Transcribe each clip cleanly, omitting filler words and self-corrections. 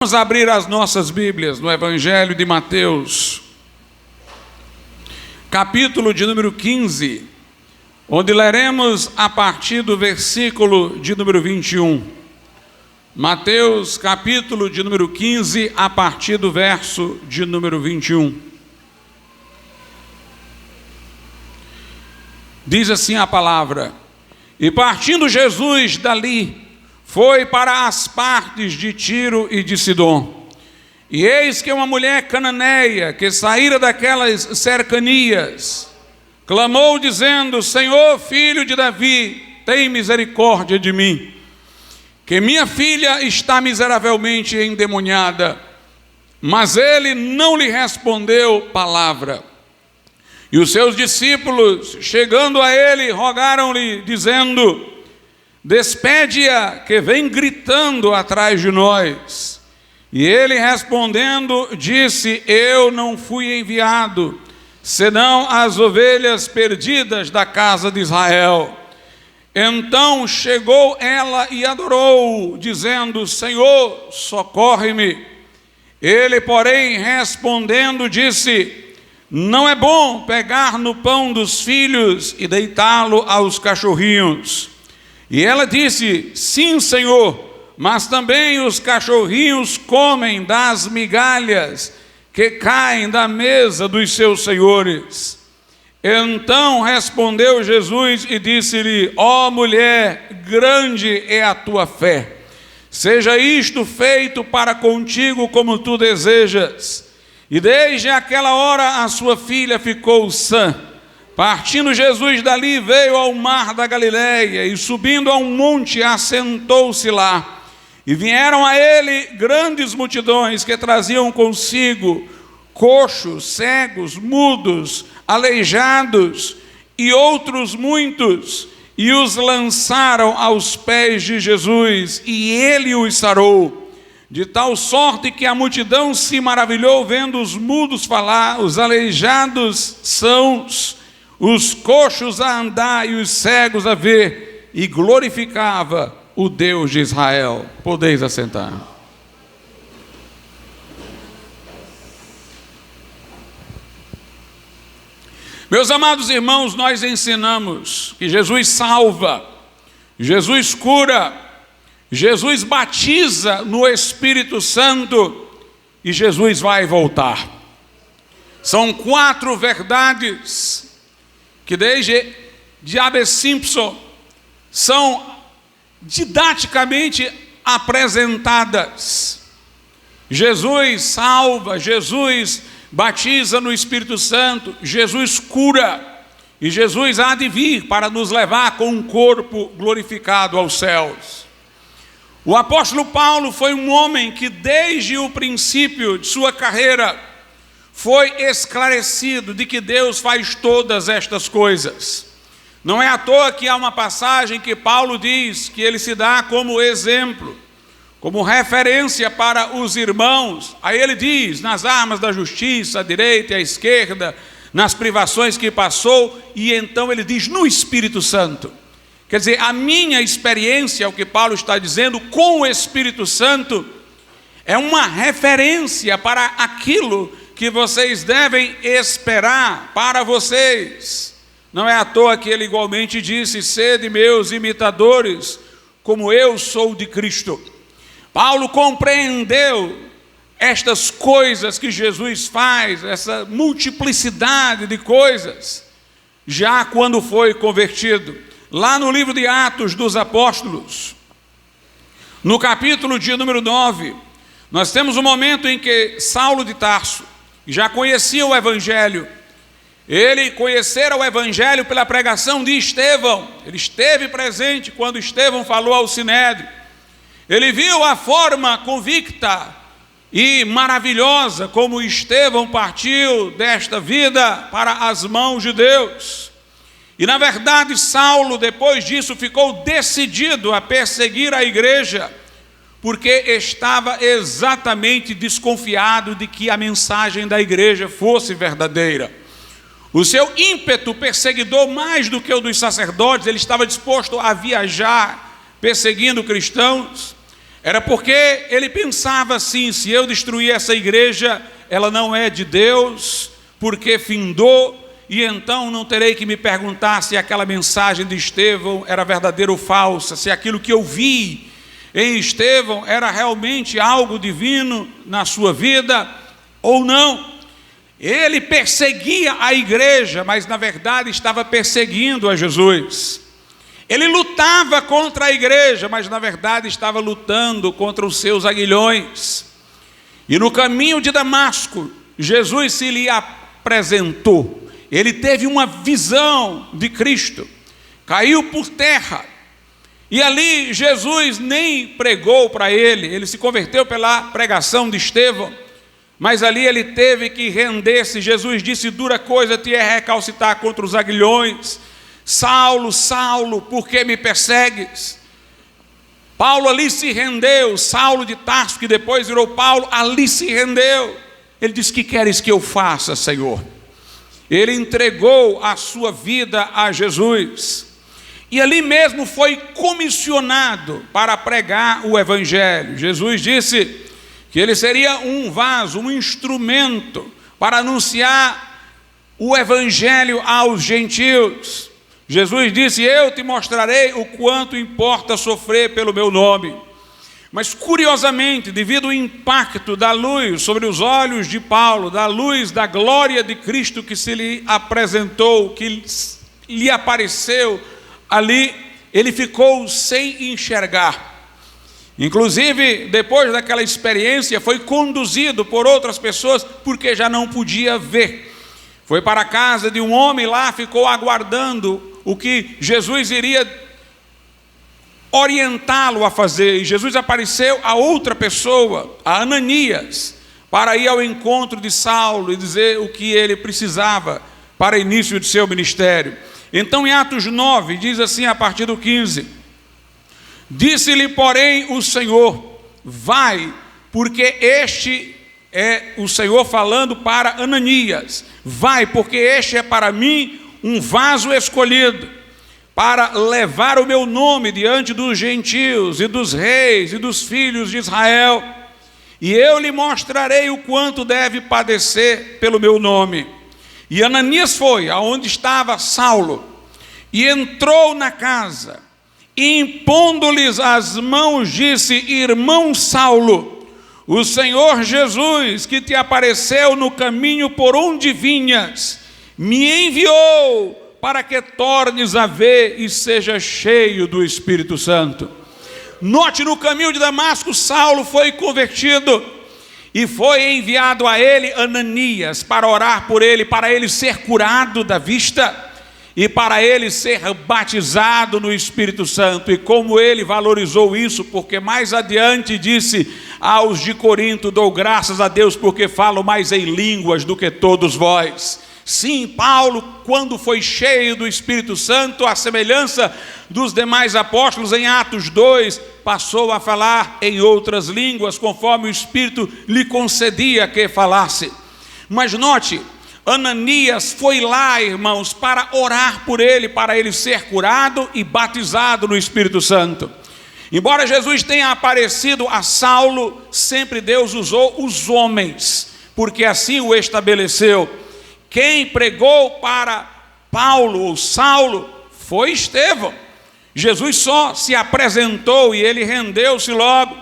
Vamos abrir as nossas Bíblias no Evangelho de Mateus, capítulo de número 15, onde leremos a partir do versículo de número 21. Mateus, capítulo de número 15, a partir do verso de número 21. Diz assim a palavra: E partindo Jesus dali, foi para as partes de Tiro e de Sidom. E eis que uma mulher cananeia, que saíra daquelas cercanias, clamou dizendo: Senhor, filho de Davi, tem misericórdia de mim, que minha filha está miseravelmente endemoniada. Mas ele não lhe respondeu palavra. E os seus discípulos, chegando a ele, rogaram-lhe, dizendo: Despede-a, que vem gritando atrás de nós. E ele respondendo disse: Eu não fui enviado, senão as ovelhas perdidas da casa de Israel. Então chegou ela e adorou, dizendo: Senhor, socorre-me. Ele, porém, respondendo disse: Não é bom pegar no pão dos filhos e deitá-lo aos cachorrinhos. E ela disse: Sim, Senhor, mas também os cachorrinhos comem das migalhas que caem da mesa dos seus senhores. Então respondeu Jesus e disse-lhe: Ó mulher, grande é a tua fé. Seja isto feito para contigo como tu desejas. E desde aquela hora a sua filha ficou sã. Partindo Jesus dali, veio ao mar da Galileia, e subindo a um monte, assentou-se lá. E vieram a ele grandes multidões que traziam consigo coxos, cegos, mudos, aleijados e outros muitos, e os lançaram aos pés de Jesus, e ele os sarou. De tal sorte que a multidão se maravilhou vendo os mudos falar, os aleijados sãos, os coxos a andar e os cegos a ver, e glorificava o Deus de Israel. Podeis assentar. Meus amados irmãos, nós ensinamos que Jesus salva, Jesus cura, Jesus batiza no Espírito Santo e Jesus vai voltar. São 4 verdades que desde J.B. Simpson são didaticamente apresentadas. Jesus salva, Jesus batiza no Espírito Santo, Jesus cura, e Jesus há de vir para nos levar com um corpo glorificado aos céus. O apóstolo Paulo foi um homem que desde o princípio de sua carreira foi esclarecido de que Deus faz todas estas coisas. Não é à toa que há uma passagem que Paulo diz que ele se dá como exemplo, como referência para os irmãos. Aí ele diz: nas armas da justiça, à direita e à esquerda, nas privações que passou, e então ele diz: no Espírito Santo. Quer dizer, a minha experiência, o que Paulo está dizendo, com o Espírito Santo, é uma referência para aquilo que vocês devem esperar para vocês. Não é à toa que ele igualmente disse: sede meus imitadores, como eu sou de Cristo. Paulo compreendeu estas coisas que Jesus faz, essa multiplicidade de coisas, já quando foi convertido. Lá no livro de Atos dos Apóstolos, no capítulo de número 9, nós temos um momento em que Saulo de Tarso já conhecia o Evangelho. Ele conhecera o Evangelho pela pregação de Estevão. Ele esteve presente quando Estevão falou ao Sinédrio. Ele viu a forma convicta e maravilhosa como Estevão partiu desta vida para as mãos de Deus. E na verdade Saulo, depois disso, ficou decidido a perseguir a igreja, porque estava exatamente desconfiado de que a mensagem da igreja fosse verdadeira. O seu ímpeto perseguidor, mais do que o dos sacerdotes, ele estava disposto a viajar perseguindo cristãos. Era porque ele pensava assim: se eu destruir essa igreja, ela não é de Deus, porque findou, e então não terei que me perguntar se aquela mensagem de Estevão era verdadeira ou falsa, se aquilo que eu vi em Estevão era realmente algo divino na sua vida ou não. Ele perseguia a igreja, mas na verdade estava perseguindo a Jesus. Ele lutava contra a igreja, mas na verdade estava lutando contra os seus aguilhões. E no caminho de Damasco, Jesus se lhe apresentou. Ele teve uma visão de Cristo, caiu por terra. E ali Jesus nem pregou para ele se converteu pela pregação de Estevão. Mas ali ele teve que render-se. Jesus disse: dura coisa te é recalcitar contra os aguilhões. Saulo, Saulo, por que me persegues? Paulo ali se rendeu. Saulo de Tarso, que depois virou Paulo, ali se rendeu. Ele disse: que queres que eu faça, Senhor? Ele entregou a sua vida a Jesus. E ali mesmo foi comissionado para pregar o evangelho. Jesus disse que ele seria um vaso, um instrumento para anunciar o evangelho aos gentios. Jesus disse: eu te mostrarei o quanto importa sofrer pelo meu nome. Mas curiosamente, devido ao impacto da luz sobre os olhos de Paulo, da luz da glória de Cristo que se lhe apresentou, que lhe apareceu ali, ele ficou sem enxergar. Inclusive, depois daquela experiência, foi conduzido por outras pessoas, porque já não podia ver. Foi para a casa de um homem lá, ficou aguardando o que Jesus iria orientá-lo a fazer. E Jesus apareceu a outra pessoa, a Ananias, para ir ao encontro de Saulo e dizer o que ele precisava para o início de seu ministério. Então, em Atos 9, diz assim a partir do 15: disse-lhe, porém, o Senhor: vai, porque este é o Senhor falando para Ananias, vai, porque este é para mim um vaso escolhido, para levar o meu nome diante dos gentios e dos reis e dos filhos de Israel, e eu lhe mostrarei o quanto deve padecer pelo meu nome. E Ananias foi aonde estava Saulo, e entrou na casa, e impondo-lhes as mãos, disse: irmão Saulo, o Senhor Jesus, que te apareceu no caminho por onde vinhas, me enviou para que tornes a ver e seja cheio do Espírito Santo. Note, no caminho de Damasco, Saulo foi convertido, e foi enviado a ele Ananias para orar por ele, para ele ser curado da vista, e para ele ser batizado no Espírito Santo. E como ele valorizou isso, porque mais adiante disse aos de Corinto: dou graças a Deus porque falo mais em línguas do que todos vós. Sim, Paulo, quando foi cheio do Espírito Santo, à semelhança dos demais apóstolos, em Atos 2, passou a falar em outras línguas, conforme o Espírito lhe concedia que falasse. Mas note, Ananias foi lá, irmãos, para orar por ele, para ele ser curado e batizado no Espírito Santo. Embora Jesus tenha aparecido a Saulo, sempre Deus usou os homens, porque assim o estabeleceu. Quem pregou para Paulo ou Saulo foi Estevão. Jesus só se apresentou e ele rendeu-se logo.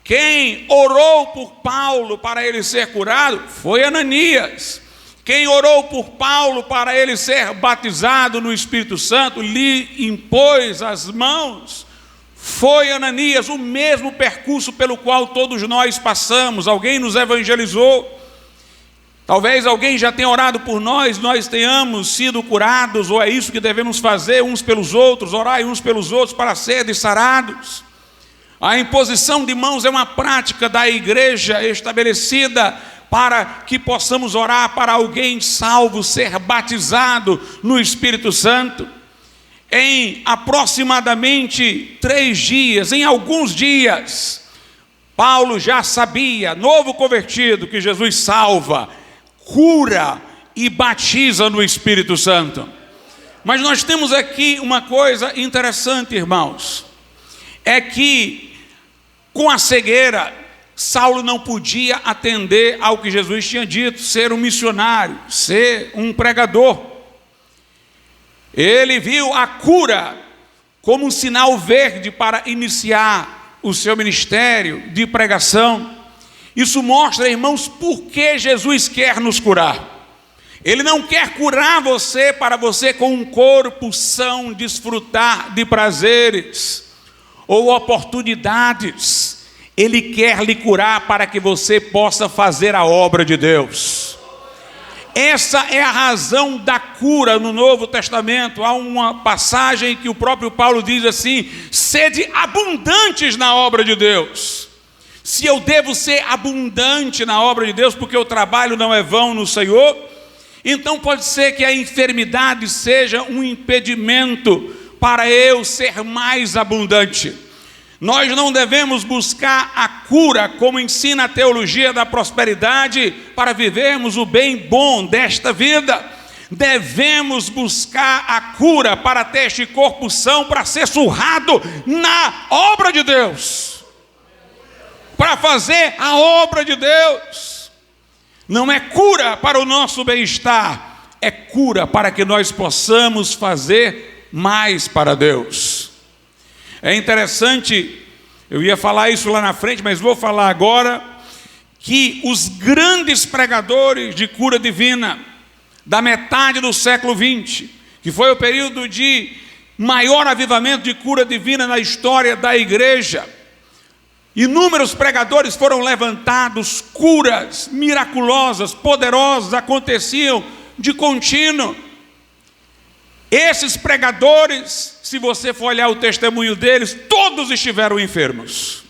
Quem orou por Paulo para ele ser curado foi Ananias. Quem orou por Paulo para ele ser batizado no Espírito Santo, lhe impôs as mãos, foi Ananias. O mesmo percurso pelo qual todos nós passamos. Alguém nos evangelizou, talvez alguém já tenha orado por nós, nós tenhamos sido curados, ou é isso que devemos fazer uns pelos outros, orar uns pelos outros para serem sarados. A imposição de mãos é uma prática da igreja estabelecida para que possamos orar para alguém salvo, ser batizado no Espírito Santo. Em aproximadamente 3 dias, em alguns dias, Paulo já sabia, novo convertido, que Jesus salva, cura e batiza no Espírito Santo. Mas nós temos aqui uma coisa interessante, irmãos, é que Com a cegueira, Saulo não podia atender ao que Jesus tinha dito, ser um missionário, ser um pregador. Ele viu a cura como um sinal verde para iniciar o seu ministério de pregação. Isso mostra, irmãos, por que Jesus quer nos curar. Ele não quer curar você para você com um corpo são desfrutar de prazeres ou oportunidades. Ele quer lhe curar para que você possa fazer a obra de Deus. Essa é a razão da cura no Novo Testamento. Há uma passagem que o próprio Paulo diz assim: sede abundantes na obra de Deus. Se eu devo ser abundante na obra de Deus, porque o trabalho não é vão no Senhor, então pode ser que a enfermidade seja um impedimento para eu ser mais abundante. Nós não devemos buscar a cura, como ensina a teologia da prosperidade, para vivermos o bem bom desta vida. Devemos buscar a cura para ter este corpo são, para ser surrado na obra de Deus, para fazer a obra de Deus. Não é cura para o nosso bem-estar, é cura para que nós possamos fazer mais para Deus. É interessante, eu ia falar isso lá na frente, mas vou falar agora, que os grandes pregadores de cura divina da metade do século XX, que foi o período de maior avivamento de cura divina na história da igreja, inúmeros pregadores foram levantados, curas miraculosas, poderosas, aconteciam de contínuo. Esses pregadores, se você for olhar o testemunho deles, todos estiveram enfermos.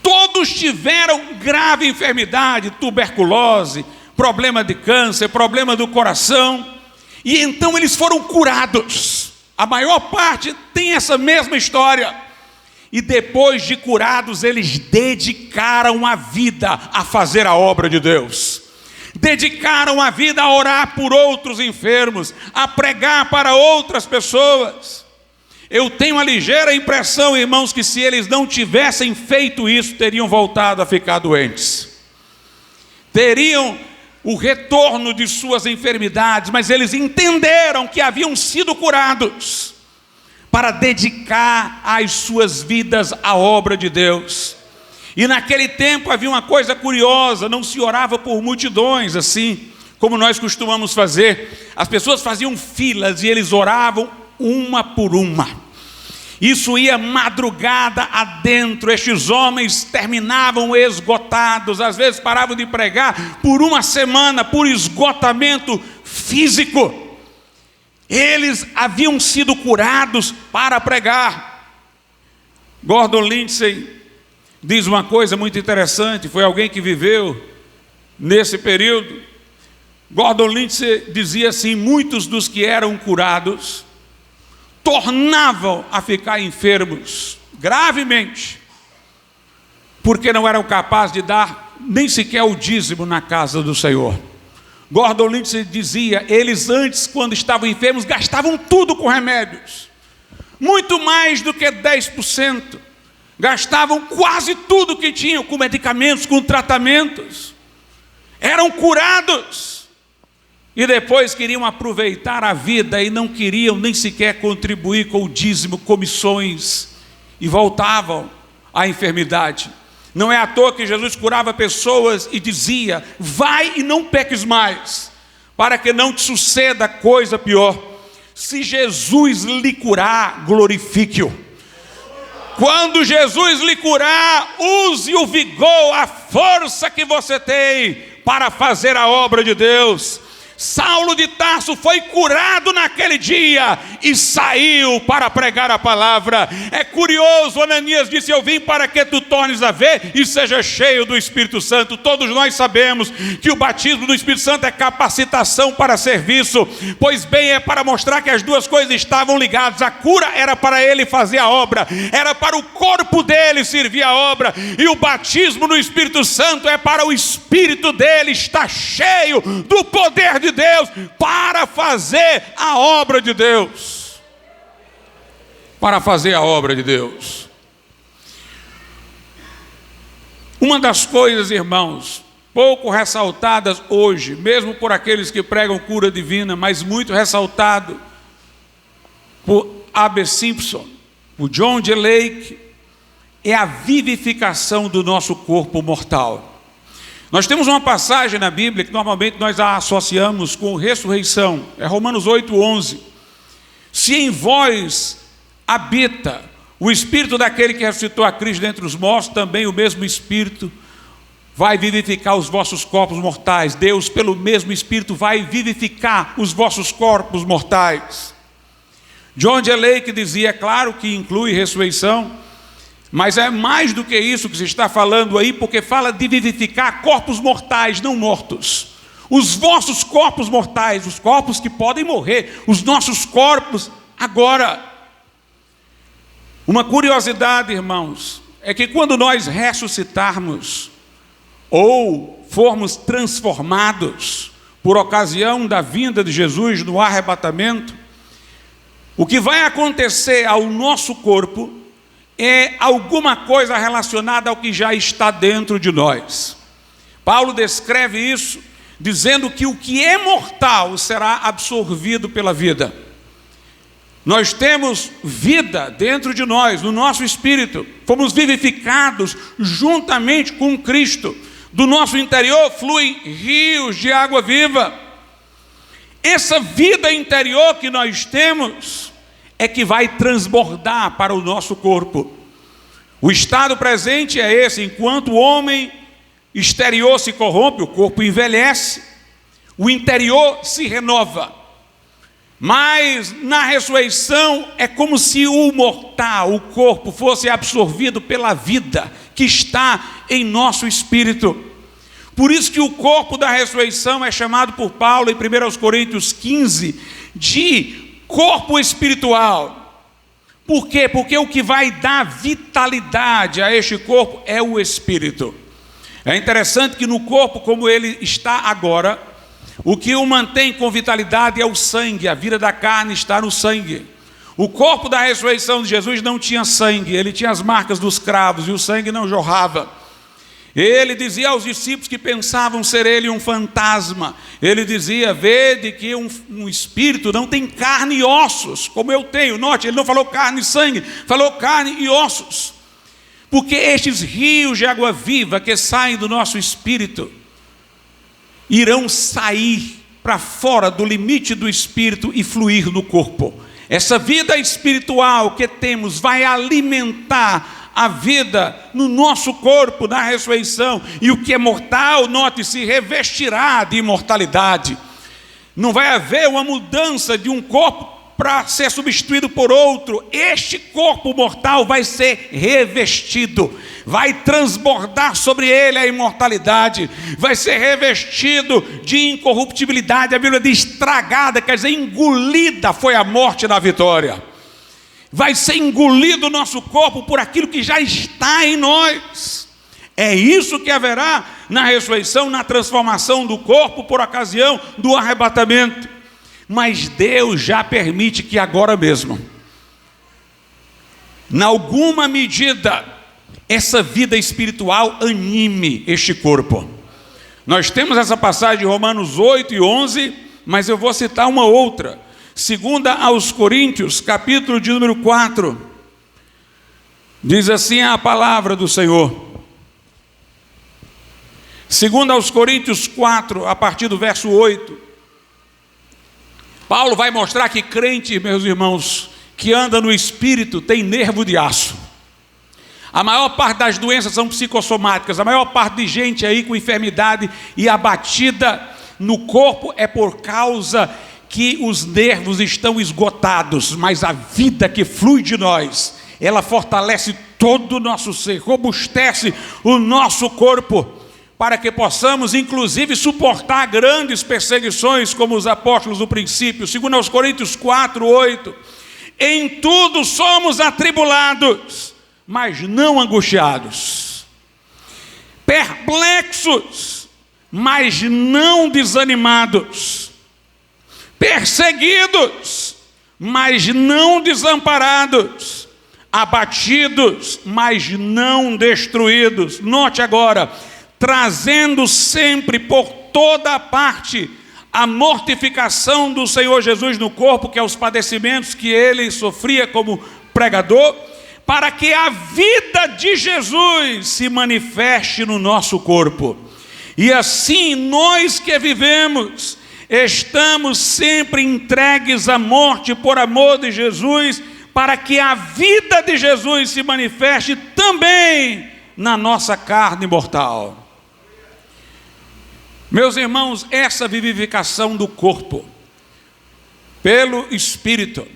Todos tiveram grave enfermidade, tuberculose, problema de câncer, problema do coração. E então eles foram curados. A maior parte tem essa mesma história. E depois de curados, eles dedicaram a vida a fazer a obra de Deus. Dedicaram a vida a orar por outros enfermos, a pregar para outras pessoas. Eu tenho a ligeira impressão, irmãos, que se eles não tivessem feito isso, teriam voltado a ficar doentes. Teriam o retorno de suas enfermidades, mas eles entenderam que haviam sido curados para dedicar as suas vidas à obra de Deus. E naquele tempo havia uma coisa curiosa, não se orava por multidões assim, como nós costumamos fazer. As pessoas faziam filas e eles oravam uma por uma. Isso ia madrugada adentro, estes homens terminavam esgotados, às vezes paravam de pregar por uma semana, por esgotamento físico. Eles haviam sido curados para pregar. Gordon Lindsay diz uma coisa muito interessante, foi alguém que viveu nesse período. Gordon Lindsay dizia assim: muitos dos que eram curados tornavam a ficar enfermos gravemente, porque não eram capazes de dar nem sequer o dízimo na casa do Senhor. Gordon Lindsay dizia, eles antes, quando estavam enfermos, gastavam tudo com remédios, muito mais do que 10%. Gastavam quase tudo que tinham com medicamentos, com tratamentos. Eram curados. E depois queriam aproveitar a vida e não queriam nem sequer contribuir com o dízimo, comissões. E voltavam à enfermidade. Não é à toa que Jesus curava pessoas e dizia: vai e não peques mais, para que não te suceda coisa pior. Se Jesus lhe curar, glorifique-o. Quando Jesus lhe curar, use o vigor, a força que você tem para fazer a obra de Deus. Saulo de Tarso foi curado naquele dia e saiu para pregar a palavra. É curioso, Ananias disse: eu vim para que tu tornes a ver e seja cheio do Espírito Santo. Todos nós sabemos que o batismo do Espírito Santo é capacitação para serviço. Pois bem, é para mostrar que as duas coisas estavam ligadas. A cura era para ele fazer a obra, era para o corpo dele servir a obra, e o batismo no Espírito Santo é para o espírito dele estar cheio do poder de Deus para fazer a obra de Deus. Para fazer a obra de Deus. Uma das coisas, irmãos, pouco ressaltadas hoje, mesmo por aqueles que pregam cura divina, mas muito ressaltado por A.B. Simpson, por John G. Lake, é a vivificação do nosso corpo mortal. Nós temos uma passagem na Bíblia que normalmente nós a associamos com ressurreição, é Romanos 8:11. Se em vós habita o Espírito daquele que ressuscitou a Cristo dentre os mortos, também o mesmo Espírito vai vivificar os vossos corpos mortais. Deus, pelo mesmo Espírito, vai vivificar os vossos corpos mortais. John G. Lake dizia, é claro que inclui ressurreição, mas é mais do que isso que se está falando aí, porque fala de vivificar corpos mortais, não mortos. Os vossos corpos mortais, os corpos que podem morrer, os nossos corpos agora. Uma curiosidade, irmãos, é que quando nós ressuscitarmos, ou formos transformados por ocasião da vinda de Jesus no arrebatamento, o que vai acontecer ao nosso corpo é alguma coisa relacionada ao que já está dentro de nós. Paulo descreve isso dizendo que o que é mortal será absorvido pela vida. Nós temos vida dentro de nós, no nosso espírito, fomos vivificados juntamente com Cristo. Do nosso interior fluem rios de água viva. Essa vida interior que nós temos é que vai transbordar para o nosso corpo. O estado presente é esse: enquanto o homem exterior se corrompe, o corpo envelhece, o interior se renova. Mas na ressurreição é como se o mortal, o corpo, fosse absorvido pela vida que está em nosso espírito. Por isso que o corpo da ressurreição é chamado por Paulo em 1 Coríntios 15 de corpo espiritual. Por quê? Porque o que vai dar vitalidade a este corpo é o espírito. É interessante que no corpo como ele está agora, o que o mantém com vitalidade é o sangue, a vida da carne está no sangue. O corpo da ressurreição de Jesus não tinha sangue, ele tinha as marcas dos cravos e o sangue não jorrava. Ele dizia aos discípulos que pensavam ser ele um fantasma, ele dizia, vede que um espírito não tem carne e ossos, como eu tenho. Note, ele não falou carne e sangue, falou carne e ossos. Porque estes rios de água viva que saem do nosso espírito, irão sair para fora do limite do espírito e fluir no corpo. Essa vida espiritual que temos vai alimentar a vida no nosso corpo, na ressurreição. E o que é mortal, note-se, revestirá de imortalidade. Não vai haver uma mudança de um corpo para ser substituído por outro. Este corpo mortal vai ser revestido, vai transbordar sobre ele a imortalidade, vai ser revestido de incorruptibilidade. A Bíblia diz estragada, quer dizer engolida foi a morte na vitória. Vai ser engolido o nosso corpo por aquilo que já está em nós. É isso que haverá na ressurreição, na transformação do corpo por ocasião do arrebatamento. Mas Deus já permite que agora mesmo, em alguma medida, essa vida espiritual anime este corpo. Nós temos essa passagem de Romanos 8:11, mas eu vou citar uma outra. 2 aos Coríntios, capítulo de número 4, diz assim a palavra do Senhor. 2 aos Coríntios 4, a partir do verso 8. Paulo vai mostrar que crente, meus irmãos, que anda no espírito tem nervo de aço. A maior parte das doenças são psicossomáticas. A maior parte de gente aí com enfermidade e abatida no corpo é por causa que os nervos estão esgotados. Mas a vida que flui de nós, ela fortalece todo o nosso ser, robustece o nosso corpo, para que possamos, inclusive, suportar grandes perseguições, como os apóstolos do princípio. 2 Coríntios 4:8. Em tudo somos atribulados, mas não angustiados. Perplexos, mas não desanimados. Perseguidos, mas não desamparados. abatidos, mas não destruídos. Note agora, trazendo sempre por toda parte a mortificação do Senhor Jesus no corpo, que é os padecimentos que ele sofria como pregador, para que a vida de Jesus se manifeste no nosso corpo. E assim nós que vivemos, estamos sempre entregues à morte por amor de Jesus, para que a vida de Jesus se manifeste também na nossa carne mortal. Meus irmãos, essa vivificação do corpo pelo Espírito,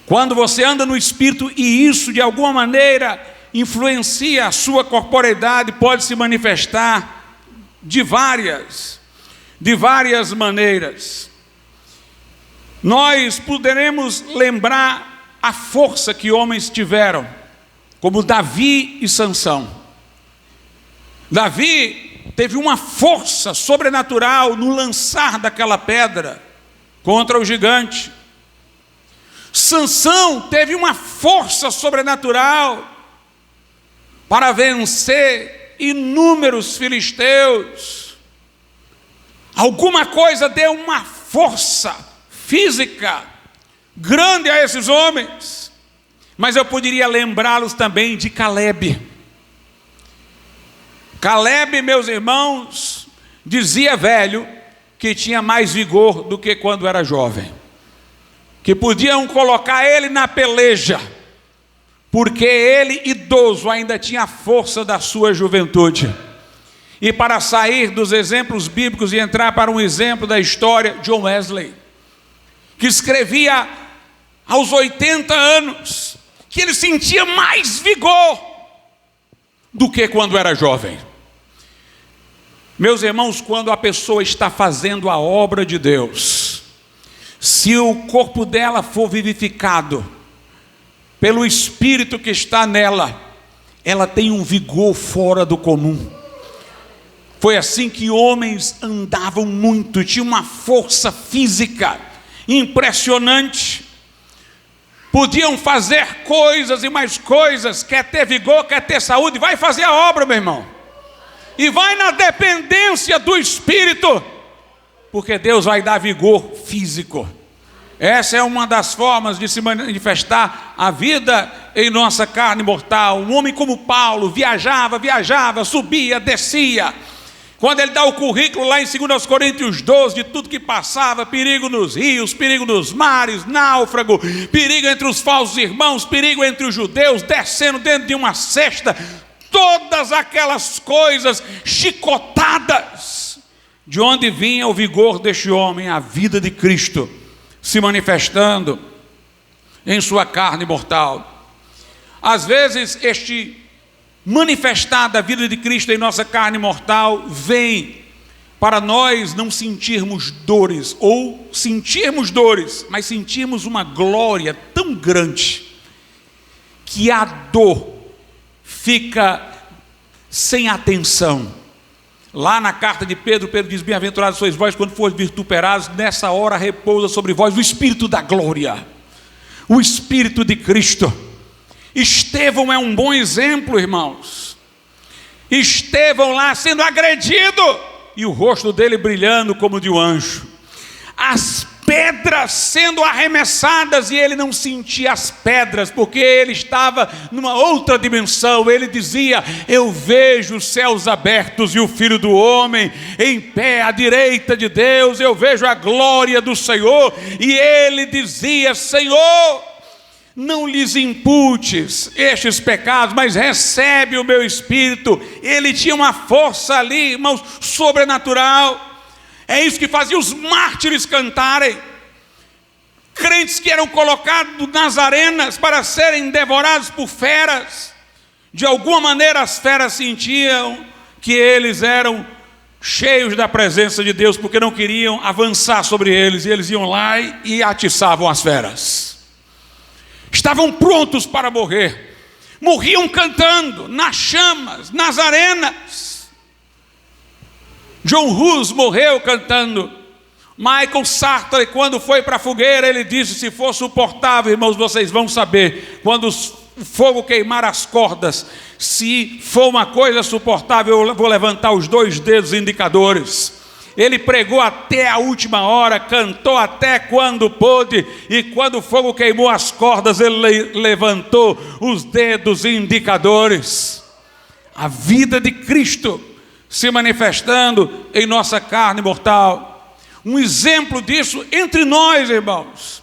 quando você anda no Espírito e isso de alguma maneira influencia a sua corporeidade, pode se manifestar de várias maneiras. Nós poderemos lembrar a força que homens tiveram, como Davi e Sansão. Davi teve uma força sobrenatural no lançar daquela pedra contra o gigante. Sansão teve uma força sobrenatural para vencer inúmeros filisteus. Alguma coisa deu uma força física grande a esses homens. Mas eu poderia lembrá-los também de Caleb. Caleb, meus irmãos, dizia velho que tinha mais vigor do que quando era jovem, que podiam colocar ele na peleja, porque ele, idoso, ainda tinha a força da sua juventude. E para sair dos exemplos bíblicos e entrar para um exemplo da história, John Wesley, que escrevia aos 80 anos, que ele sentia mais vigor do que quando era jovem. Meus irmãos, quando a pessoa está fazendo a obra de Deus, se o corpo dela for vivificado pelo Espírito que está nela, ela tem um vigor fora do comum. Foi assim que homens andavam muito, tinham uma força física impressionante, podiam fazer coisas e mais coisas. Quer ter vigor, quer ter saúde, vai fazer a obra, meu irmão, e vai na dependência do Espírito, porque Deus vai dar vigor físico. Essa é uma das formas de se manifestar a vida em nossa carne mortal. Um homem como Paulo viajava, subia, descia. Quando ele dá o currículo lá em 2 Coríntios 12, de tudo que passava, perigo nos rios, perigo nos mares, náufrago, perigo entre os falsos irmãos, perigo entre os judeus, descendo dentro de uma cesta, todas aquelas coisas, chicotadas. De onde vinha o vigor deste homem? A vida de Cristo se manifestando em sua carne mortal. Às vezes este manifestar da vida de Cristo em nossa carne mortal vem para nós não sentirmos dores, ou sentirmos dores, mas sentirmos uma glória tão grande que a dor fica sem atenção. Lá na carta de Pedro, Pedro diz: bem-aventurados sois vós quando forem vituperados, nessa hora repousa sobre vós o Espírito da glória, o Espírito de Cristo. Estevão é um bom exemplo, irmãos. Estevão lá sendo agredido, e o rosto dele brilhando como de um anjo. As pedras sendo arremessadas, e ele não sentia as pedras, porque ele estava numa outra dimensão. Ele dizia: eu vejo os céus abertos e o Filho do Homem em pé à direita de Deus, eu vejo a glória do Senhor. E ele dizia: Senhor, não lhes imputes estes pecados, mas recebe o meu espírito. Ele tinha uma força ali, irmãos, sobrenatural. É isso que fazia os mártires cantarem. Crentes que eram colocados nas arenas para serem devorados por feras. De alguma maneira as feras sentiam que eles eram cheios da presença de Deus, porque não queriam avançar sobre eles, e eles iam lá e atiçavam as feras. Estavam prontos para morrer. Morriam cantando, nas chamas, nas arenas. John Hus morreu cantando: Michael Sartre, quando foi para a fogueira, ele disse: se for suportável, irmãos, vocês vão saber, quando o fogo queimar as cordas, se for uma coisa suportável, eu vou levantar os 2 dedos indicadores. Ele pregou até a última hora, cantou até quando pôde, e quando o fogo queimou as cordas, ele levantou os dedos indicadores. A vida de Cristo se manifestando em nossa carne mortal. Um exemplo disso entre nós, irmãos,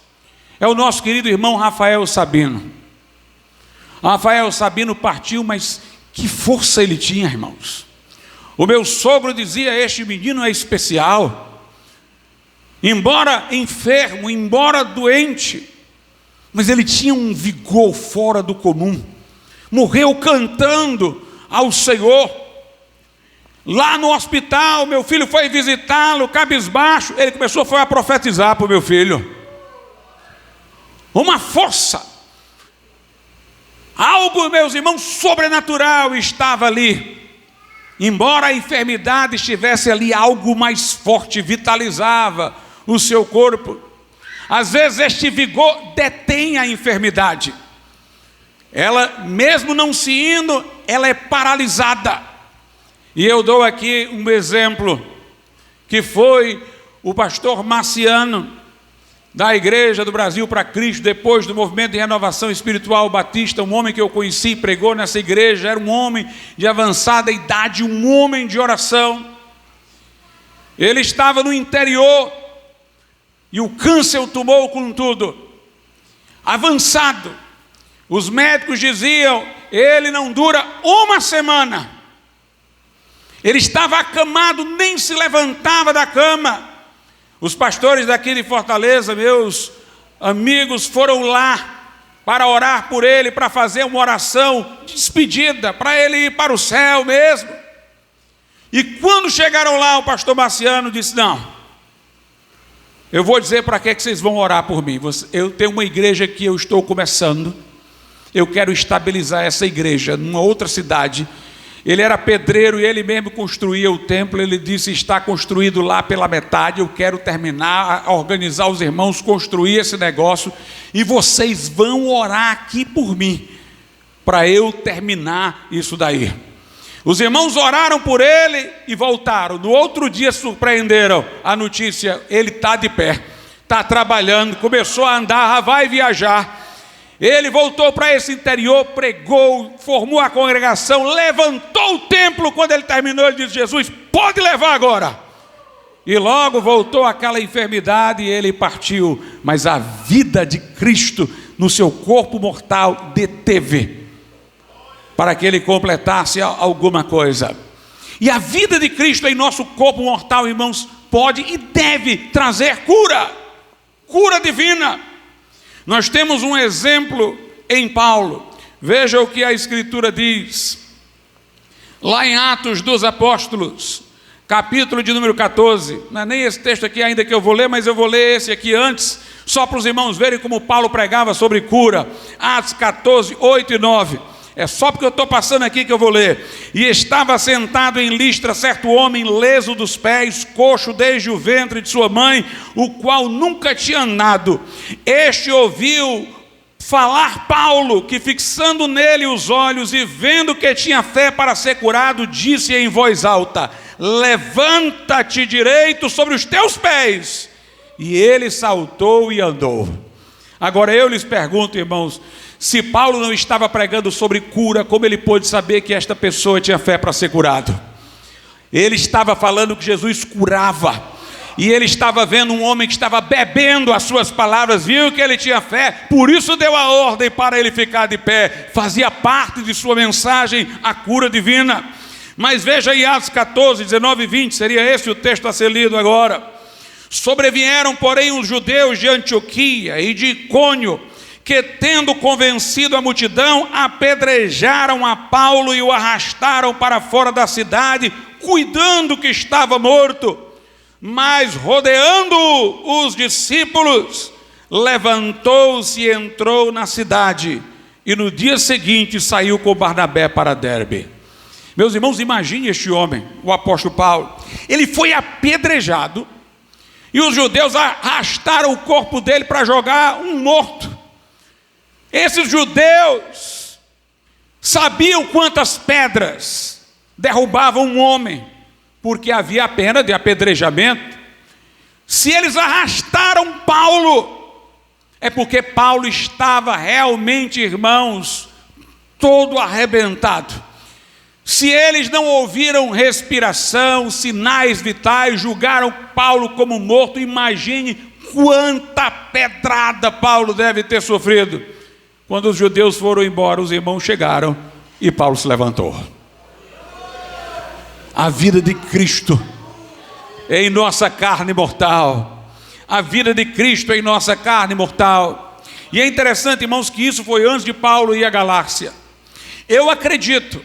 é o nosso querido irmão Rafael Sabino. Rafael Sabino partiu, mas que força ele tinha, irmãos. O meu sogro dizia: este menino é especial. Embora enfermo, embora doente, mas ele tinha um vigor fora do comum. Morreu cantando ao Senhor. Lá no hospital, meu filho foi visitá-lo, cabisbaixo, ele começou a profetizar para o meu filho. Uma força, algo, meus irmãos, sobrenatural estava ali. Embora a enfermidade estivesse ali, algo mais forte vitalizava o seu corpo. Às vezes este vigor detém a enfermidade. Ela, mesmo não se indo, ela é paralisada. E eu dou aqui um exemplo, que foi o pastor Marciano, da Igreja do Brasil para Cristo, depois do movimento de renovação espiritual batista, um homem que eu conheci e pregou nessa igreja, era um homem de avançada idade, um homem de oração. Ele estava no interior, e o câncer o tomou com tudo, avançado. Os médicos diziam: ele não dura uma semana. Ele estava acamado, nem se levantava da cama. Os pastores daqui de Fortaleza, meus amigos, foram lá para orar por ele, para fazer uma oração de despedida, para ele ir para o céu mesmo. E quando chegaram lá, o pastor Marciano disse: não, eu vou dizer para que vocês vão orar por mim. Eu tenho uma igreja que eu estou começando, eu quero estabilizar essa igreja numa outra cidade. Ele era pedreiro e ele mesmo construía o templo. Ele disse: está construído lá pela metade, eu quero terminar, organizar os irmãos, construir esse negócio, e vocês vão orar aqui por mim, para eu terminar isso daí. Os irmãos oraram por ele e voltaram. No outro dia surpreenderam a notícia: ele está de pé, está trabalhando, começou a andar, vai viajar. Ele voltou para esse interior, pregou, formou a congregação, levantou o templo. Quando ele terminou, ele disse: Jesus, pode levar agora. E logo voltou aquela enfermidade e ele partiu. Mas a vida de Cristo no seu corpo mortal deteve, para que ele completasse alguma coisa. E a vida de Cristo em nosso corpo mortal, irmãos, pode e deve trazer cura, cura divina. Nós temos um exemplo em Paulo. Veja o que a Escritura diz, lá em Atos dos Apóstolos, capítulo de número 14. Não é nem esse texto aqui ainda que eu vou ler, mas eu vou ler esse aqui antes, só para os irmãos verem como Paulo pregava sobre cura. Atos 14, 8 e 9. É só porque eu estou passando aqui que eu vou ler. E estava sentado em Listra certo homem leso dos pés, coxo desde o ventre de sua mãe, o qual nunca tinha andado. Este ouviu falar Paulo, que fixando nele os olhos e vendo que tinha fé para ser curado, disse em voz alta: levanta-te direito sobre os teus pés. E ele saltou e andou. Agora eu lhes pergunto, irmãos, se Paulo não estava pregando sobre cura, como ele pôde saber que esta pessoa tinha fé para ser curado? Ele estava falando que Jesus curava, e ele estava vendo um homem que estava bebendo as suas palavras, viu que ele tinha fé, por isso deu a ordem para ele ficar de pé. Fazia parte de sua mensagem a cura divina. Mas veja em Atos 14, 19 e 20, seria esse o texto a ser lido agora. Sobrevieram, porém, os judeus de Antioquia e de Icônio, que, tendo convencido a multidão, apedrejaram a Paulo e o arrastaram para fora da cidade, cuidando que estava morto. Mas, rodeando os discípulos, levantou-se e entrou na cidade, e no dia seguinte saiu com Barnabé para Derbe. Meus irmãos, imagine este homem, o apóstolo Paulo. Ele foi apedrejado, E os judeus arrastaram o corpo dele para jogar um morto. Esses judeus sabiam quantas pedras derrubavam um homem, porque havia a pena de apedrejamento. Se eles arrastaram Paulo, é porque Paulo estava realmente, irmãos, todo arrebentado. Se eles não ouviram respiração, sinais vitais, julgaram Paulo como morto, imagine quanta pedrada Paulo deve ter sofrido. Quando os judeus foram embora, os irmãos chegaram e Paulo se levantou. A vida de Cristo em nossa carne mortal. A vida de Cristo em nossa carne mortal. E é interessante, irmãos, que isso foi antes de Paulo ir à Galácia. Eu acredito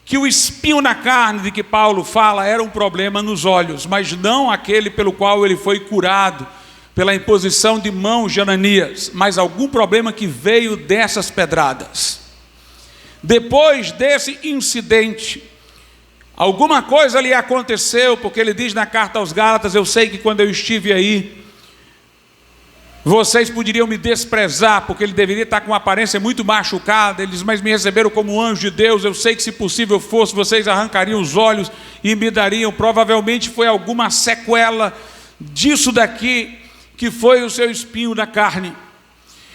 que o espinho na carne de que Paulo fala era um problema nos olhos, mas não aquele pelo qual ele foi curado pela imposição de mãos de Ananias, mas algum problema que veio dessas pedradas. Depois desse incidente, alguma coisa lhe aconteceu, porque ele diz na carta aos Gálatas: eu sei que quando eu estive aí, vocês poderiam me desprezar, porque ele deveria estar com uma aparência muito machucada. Ele diz: mas me receberam como um anjo de Deus. Eu sei que se possível fosse, vocês arrancariam os olhos e me dariam. Provavelmente foi alguma sequela disso daqui, que foi o seu espinho na carne.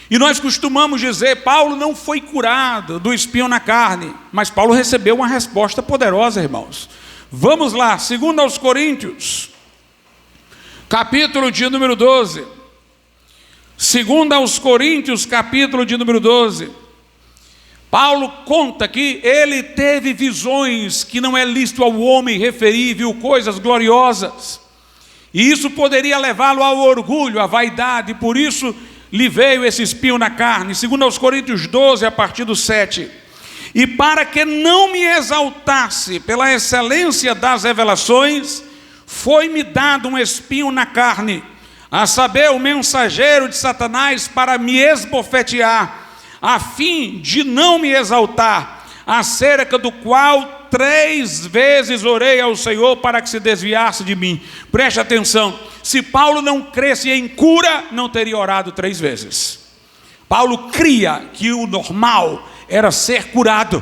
E nós costumamos dizer: Paulo não foi curado do espinho na carne, mas Paulo recebeu uma resposta poderosa, irmãos. Vamos lá, 2 aos Coríntios, capítulo de número 12. 2 aos Coríntios, capítulo de número 12. Paulo conta que ele teve visões que não é lícito ao homem referir, viu coisas gloriosas. E isso poderia levá-lo ao orgulho, à vaidade, e por isso lhe veio esse espinho na carne. 2 aos Coríntios 12, a partir do 7. E para que não me exaltasse pela excelência das revelações, foi-me dado um espinho na carne, a saber, o mensageiro de Satanás, para me esbofetear, a fim de não me exaltar, acerca do qual 3 vezes orei ao Senhor para que se desviasse de mim. Preste atenção, se Paulo não cresce em cura, não teria orado 3 vezes. Paulo cria que o normal era ser curado,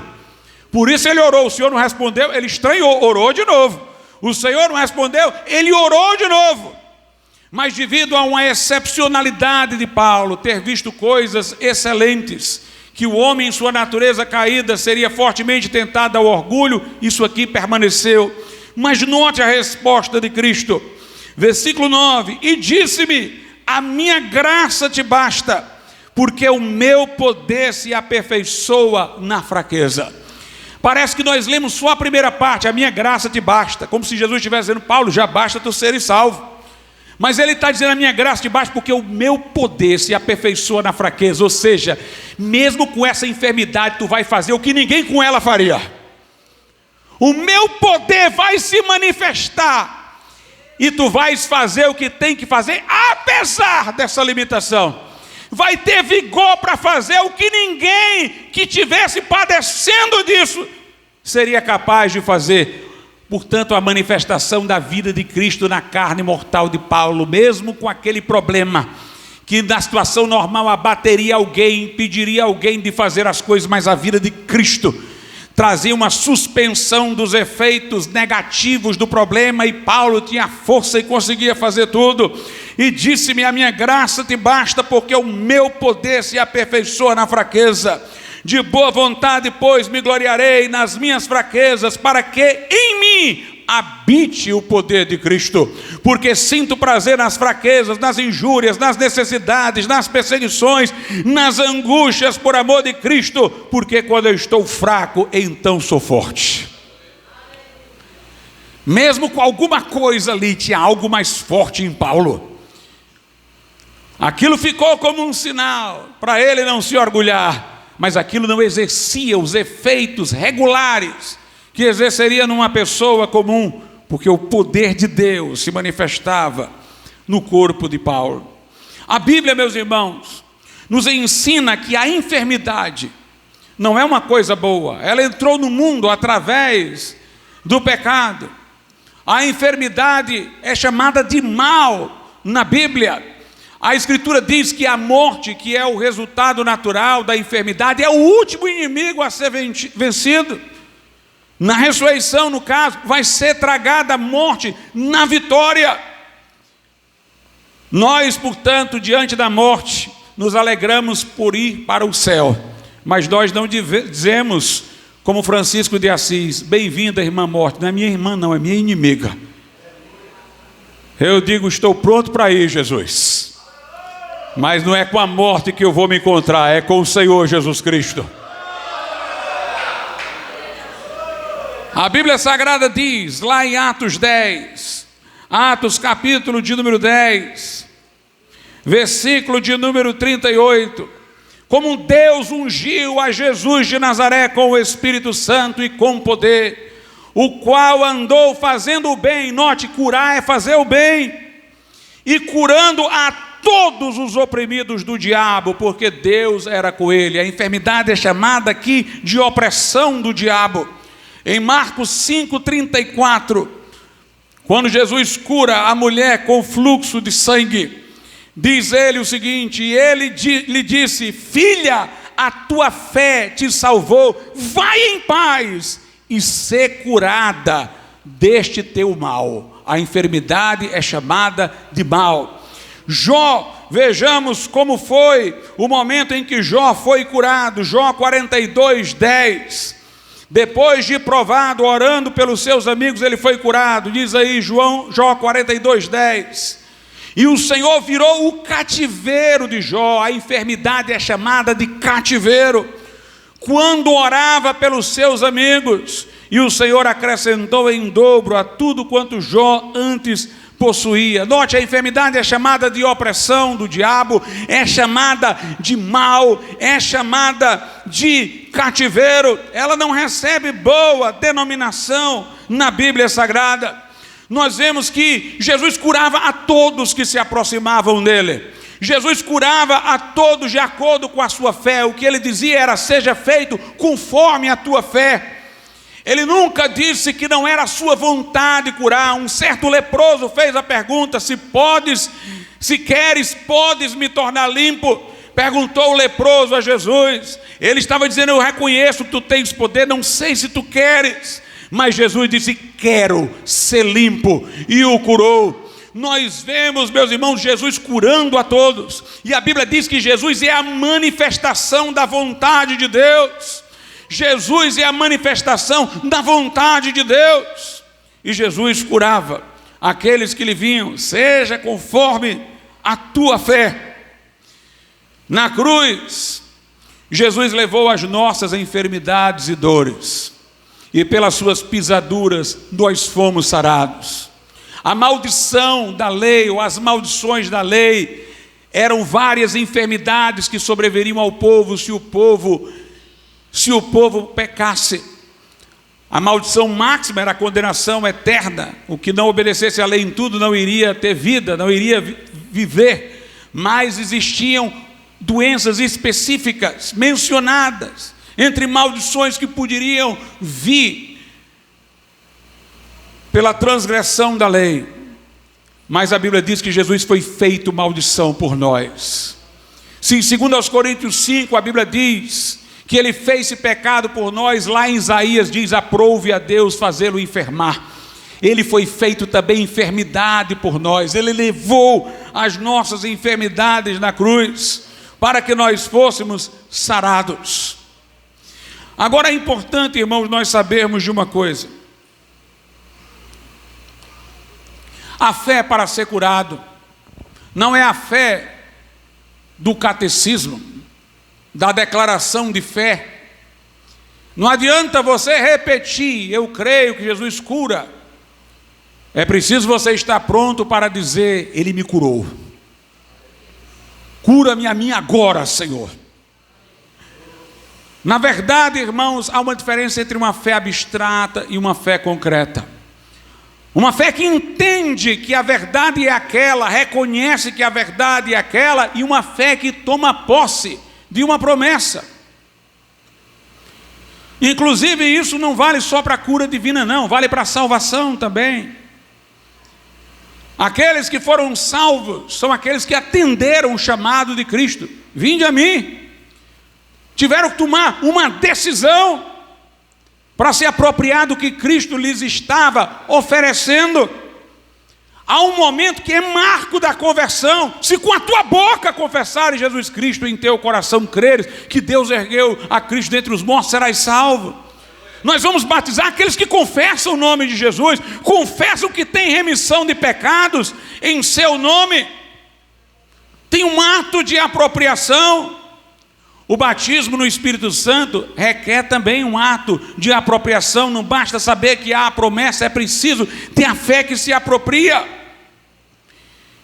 por isso ele orou. O Senhor não respondeu, ele estranhou, orou de novo. O Senhor não respondeu, ele orou de novo. Mas devido a uma excepcionalidade de Paulo, ter visto coisas excelentes, que o homem em sua natureza caída seria fortemente tentado ao orgulho, isso aqui permaneceu. Mas note a resposta de Cristo, versículo 9: e disse-me: a minha graça te basta, porque o meu poder se aperfeiçoa na fraqueza. Parece que nós lemos só a primeira parte, a minha graça te basta, como se Jesus estivesse dizendo: Paulo, já basta tu seres salvo. Mas ele está dizendo: a minha graça te basta, porque o meu poder se aperfeiçoa na fraqueza. Ou seja, mesmo com essa enfermidade, tu vai fazer o que ninguém com ela faria. O meu poder vai se manifestar, e tu vais fazer o que tem que fazer, apesar dessa limitação. Vai ter vigor para fazer o que ninguém que tivesse padecendo disso seria capaz de fazer. Portanto, a manifestação da vida de Cristo na carne mortal de Paulo, mesmo com aquele problema, que na situação normal abateria alguém, impediria alguém de fazer as coisas, mas a vida de Cristo trazia uma suspensão dos efeitos negativos do problema, e Paulo tinha força e conseguia fazer tudo. E disse-me: a minha graça te basta, porque o meu poder se aperfeiçoa na fraqueza. De boa vontade, pois, me gloriarei nas minhas fraquezas, para que em mim habite o poder de Cristo. Porque sinto prazer nas fraquezas, nas injúrias, nas necessidades, nas perseguições, nas angústias por amor de Cristo, porque quando eu estou fraco, então sou forte. Mesmo com alguma coisa ali, tinha algo mais forte em Paulo. Aquilo ficou como um sinal para ele não se orgulhar, mas aquilo não exercia os efeitos regulares que exerceria numa pessoa comum, porque o poder de Deus se manifestava no corpo de Paulo. A Bíblia, meus irmãos, nos ensina que a enfermidade não é uma coisa boa. Ela entrou no mundo através do pecado. A enfermidade é chamada de mal, na Bíblia. A Escritura diz que a morte, que é o resultado natural da enfermidade, é o último inimigo a ser vencido. Na ressurreição, no caso, vai ser tragada a morte na vitória. Nós, portanto, diante da morte, nos alegramos por ir para o céu. Mas nós não dizemos, como Francisco de Assis, bem-vinda, irmã morte. Não é minha irmã, não, é minha inimiga. Eu digo, estou pronto para ir, Jesus. Mas não é com a morte que eu vou me encontrar, é com o Senhor Jesus Cristo. A Bíblia Sagrada diz, lá em Atos 10, Atos capítulo de número 10, versículo de número 38, como Deus ungiu a Jesus de Nazaré com o Espírito Santo e com poder, o qual andou fazendo o bem, note, curar é fazer o bem, e curando a todos os oprimidos do diabo, porque Deus era com ele. A enfermidade é chamada aqui de opressão do diabo. Em Marcos 5,34, quando Jesus cura a mulher com fluxo de sangue, diz ele o seguinte, e ele lhe disse, filha, a tua fé te salvou, vai em paz e ser curada deste teu mal. A enfermidade é chamada de mal. Jó, vejamos como foi o momento em que Jó foi curado. Jó 42:10. Depois de provado, orando pelos seus amigos, ele foi curado. Diz aí Jó 42:10. E o Senhor virou o cativeiro de Jó. A enfermidade é chamada de cativeiro. Quando orava pelos seus amigos, e o Senhor acrescentou em dobro a tudo quanto Jó antes possuía. Note, a enfermidade é chamada de opressão do diabo, é chamada de mal, é chamada de cativeiro. Ela não recebe boa denominação na Bíblia Sagrada. Nós vemos que Jesus curava a todos que se aproximavam dele. Jesus curava a todos de acordo com a sua fé. O que ele dizia era, seja feito conforme a tua fé. Ele nunca disse que não era a sua vontade curar. Um certo leproso fez a pergunta, se queres, podes me tornar limpo? Perguntou o leproso a Jesus. Ele estava dizendo, eu reconheço que tu tens poder, não sei se tu queres. Mas Jesus disse, quero ser limpo, e o curou. Nós vemos, meus irmãos, Jesus curando a todos. E a Bíblia diz que Jesus é a manifestação da vontade de Deus. Jesus é a manifestação da vontade de Deus. E Jesus curava aqueles que lhe vinham, seja conforme a tua fé. Na cruz, Jesus levou as nossas enfermidades e dores, e pelas suas pisaduras nós fomos sarados. A maldição da lei, ou as maldições da lei, eram várias enfermidades que sobreviriam ao povo se o povo pecasse. A maldição máxima era a condenação eterna. O que não obedecesse à lei em tudo não iria ter vida, não iria viver. Mas existiam doenças específicas mencionadas entre maldições que poderiam vir pela transgressão da lei. Mas a Bíblia diz que Jesus foi feito maldição por nós. Sim, segundo aos Coríntios 5, a Bíblia diz que ele fez-se pecado por nós. Lá em Isaías diz, aprouve a Deus fazê-lo enfermar. Ele foi feito também enfermidade por nós. Ele levou as nossas enfermidades na cruz, para que nós fôssemos sarados. Agora é importante, irmãos, nós sabermos de uma coisa. A fé para ser curado não é a fé do catecismo, da declaração de fé. Não adianta você repetir, eu creio que Jesus cura. É preciso você estar pronto para dizer, Ele me curou. Cura-me a mim agora, Senhor. Na verdade, irmãos, há uma diferença entre uma fé abstrata e uma fé concreta. Uma fé que entende que a verdade é aquela, reconhece que a verdade é aquela, e uma fé que toma posse de uma promessa. Inclusive, isso não vale só para a cura divina, não, vale para a salvação também. Aqueles que foram salvos são aqueles que atenderam o chamado de Cristo. Vinde a mim. Tiveram que tomar uma decisão para se apropriar do que Cristo lhes estava oferecendo. Há um momento que é marco da conversão. Se com a tua boca confessares Jesus Cristo, em teu coração creres que Deus ergueu a Cristo dentre os mortos, serás salvo. Nós vamos batizar aqueles que confessam o nome de Jesus, confessam que tem remissão de pecados em seu nome. Tem um ato de apropriação. O batismo no Espírito Santo requer também um ato de apropriação. Não basta saber que há a promessa, é preciso ter a fé que se apropria.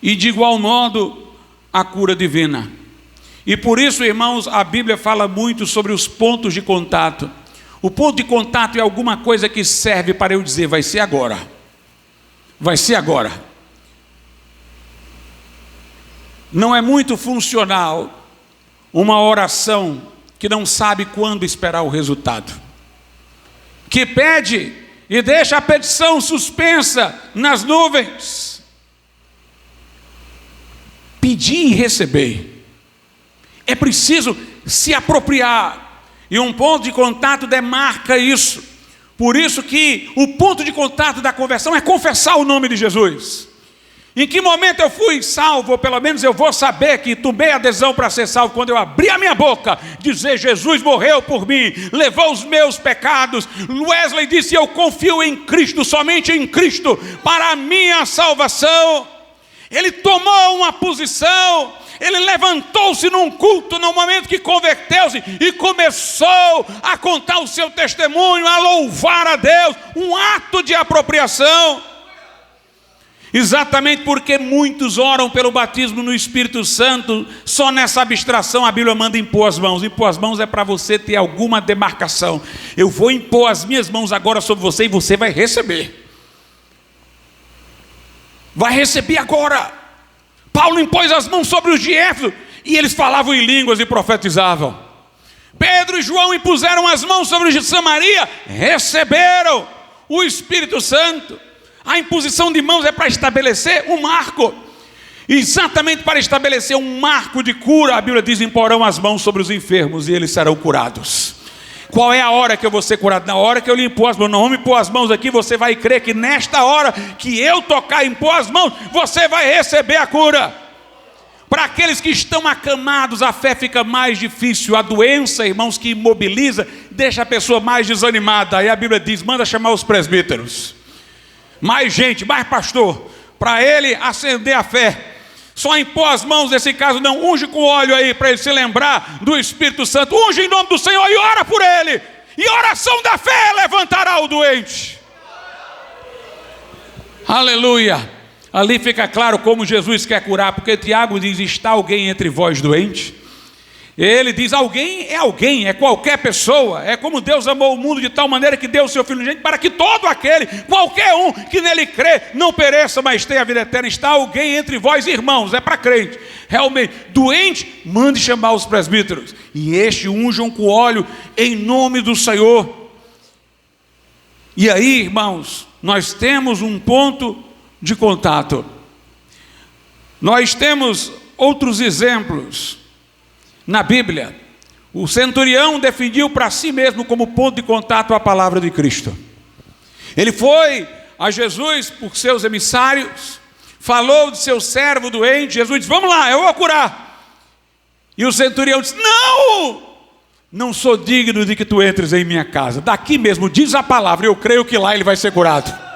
E de igual modo, a cura divina. E por isso, irmãos, a Bíblia fala muito sobre os pontos de contato. O ponto de contato é alguma coisa que serve para eu dizer, vai ser agora. Vai ser agora. Não é muito funcional uma oração que não sabe quando esperar o resultado, que pede e deixa a petição suspensa nas nuvens. Pedir e receber. É preciso se apropriar. E um ponto de contato demarca isso. Por isso que o ponto de contato da conversão é confessar o nome de Jesus. Em que momento eu fui salvo, ou pelo menos eu vou saber que tomei adesão para ser salvo, quando eu abrir a minha boca, dizer Jesus morreu por mim, levou os meus pecados. Wesley disse, eu confio em Cristo, somente em Cristo, para a minha salvação. Ele tomou uma posição, ele levantou-se num culto, no momento que converteu-se, e começou a contar o seu testemunho, a louvar a Deus, um ato de apropriação. Exatamente porque muitos oram pelo batismo no Espírito Santo, só nessa abstração a Bíblia manda impor as mãos. Impor as mãos é para você ter alguma demarcação. Eu vou impor as minhas mãos agora sobre você e você vai receber. Vai receber agora. Paulo impôs as mãos sobre os de Éfeso e eles falavam em línguas e profetizavam. Pedro e João impuseram as mãos sobre os de Samaria, receberam o Espírito Santo. A imposição de mãos é para estabelecer um marco. Exatamente para estabelecer um marco de cura, a Bíblia diz, imporão as mãos sobre os enfermos e eles serão curados. Qual é a hora que eu vou ser curado? Na hora que eu lhe impor as mãos. Não vou me impor as mãos aqui, você vai crer que nesta hora que eu tocar e impor as mãos, você vai receber a cura. Para aqueles que estão acamados, a fé fica mais difícil. A doença, irmãos, que imobiliza, deixa a pessoa mais desanimada. Aí a Bíblia diz, manda chamar os presbíteros. Mais gente, mais pastor, para ele acender a fé. Só impor as mãos nesse caso não, unge com óleo aí, para ele se lembrar do Espírito Santo. Unge em nome do Senhor e ora por ele. E oração da fé levantará o doente. Aleluia. Ali fica claro como Jesus quer curar, porque Tiago diz, está alguém entre vós doente? Ele diz, alguém, é qualquer pessoa. É como Deus amou o mundo de tal maneira que deu o seu Filho unigênito, para que todo aquele, qualquer um que nele crê, não pereça, mas tenha a vida eterna. Está alguém entre vós, irmãos, é para crente. Realmente, doente, mande chamar os presbíteros. E este unjam com óleo em nome do Senhor. E aí, irmãos, nós temos um ponto de contato. Nós temos outros exemplos. Na Bíblia, o centurião definiu para si mesmo como ponto de contato a palavra de Cristo. Ele foi a Jesus por seus emissários, falou de seu servo doente. Jesus disse, vamos lá, eu vou curar. E o centurião disse, não sou digno de que tu entres em minha casa. Daqui mesmo, diz a palavra, eu creio que lá ele vai ser curado.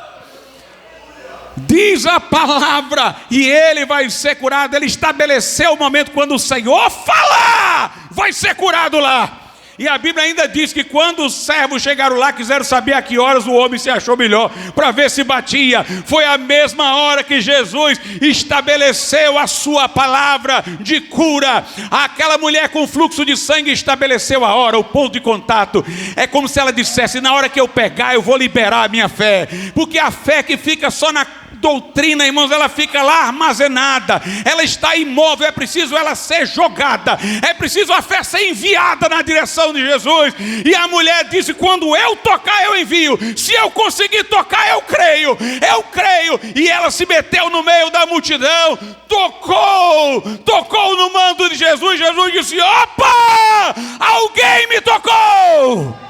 Diz a palavra e ele vai ser curado. Ele estabeleceu o momento quando o Senhor falar, vai ser curado lá. E a Bíblia ainda diz que quando os servos chegaram lá, quiseram saber a que horas o homem se achou melhor, para ver se batia. Foi a mesma hora que Jesus estabeleceu a sua palavra de cura. Aquela mulher com fluxo de sangue estabeleceu a hora, o ponto de contato. É como se ela dissesse, na hora que eu pegar, eu vou liberar a minha fé. Porque a fé que fica só na doutrina, irmãos, ela fica lá armazenada, ela está imóvel, é preciso ela ser jogada, é preciso a fé ser enviada na direção de Jesus. E a mulher disse: quando eu tocar eu envio, se eu conseguir tocar eu creio. E ela se meteu no meio da multidão, tocou no manto de Jesus. Jesus disse: opa, alguém me tocou.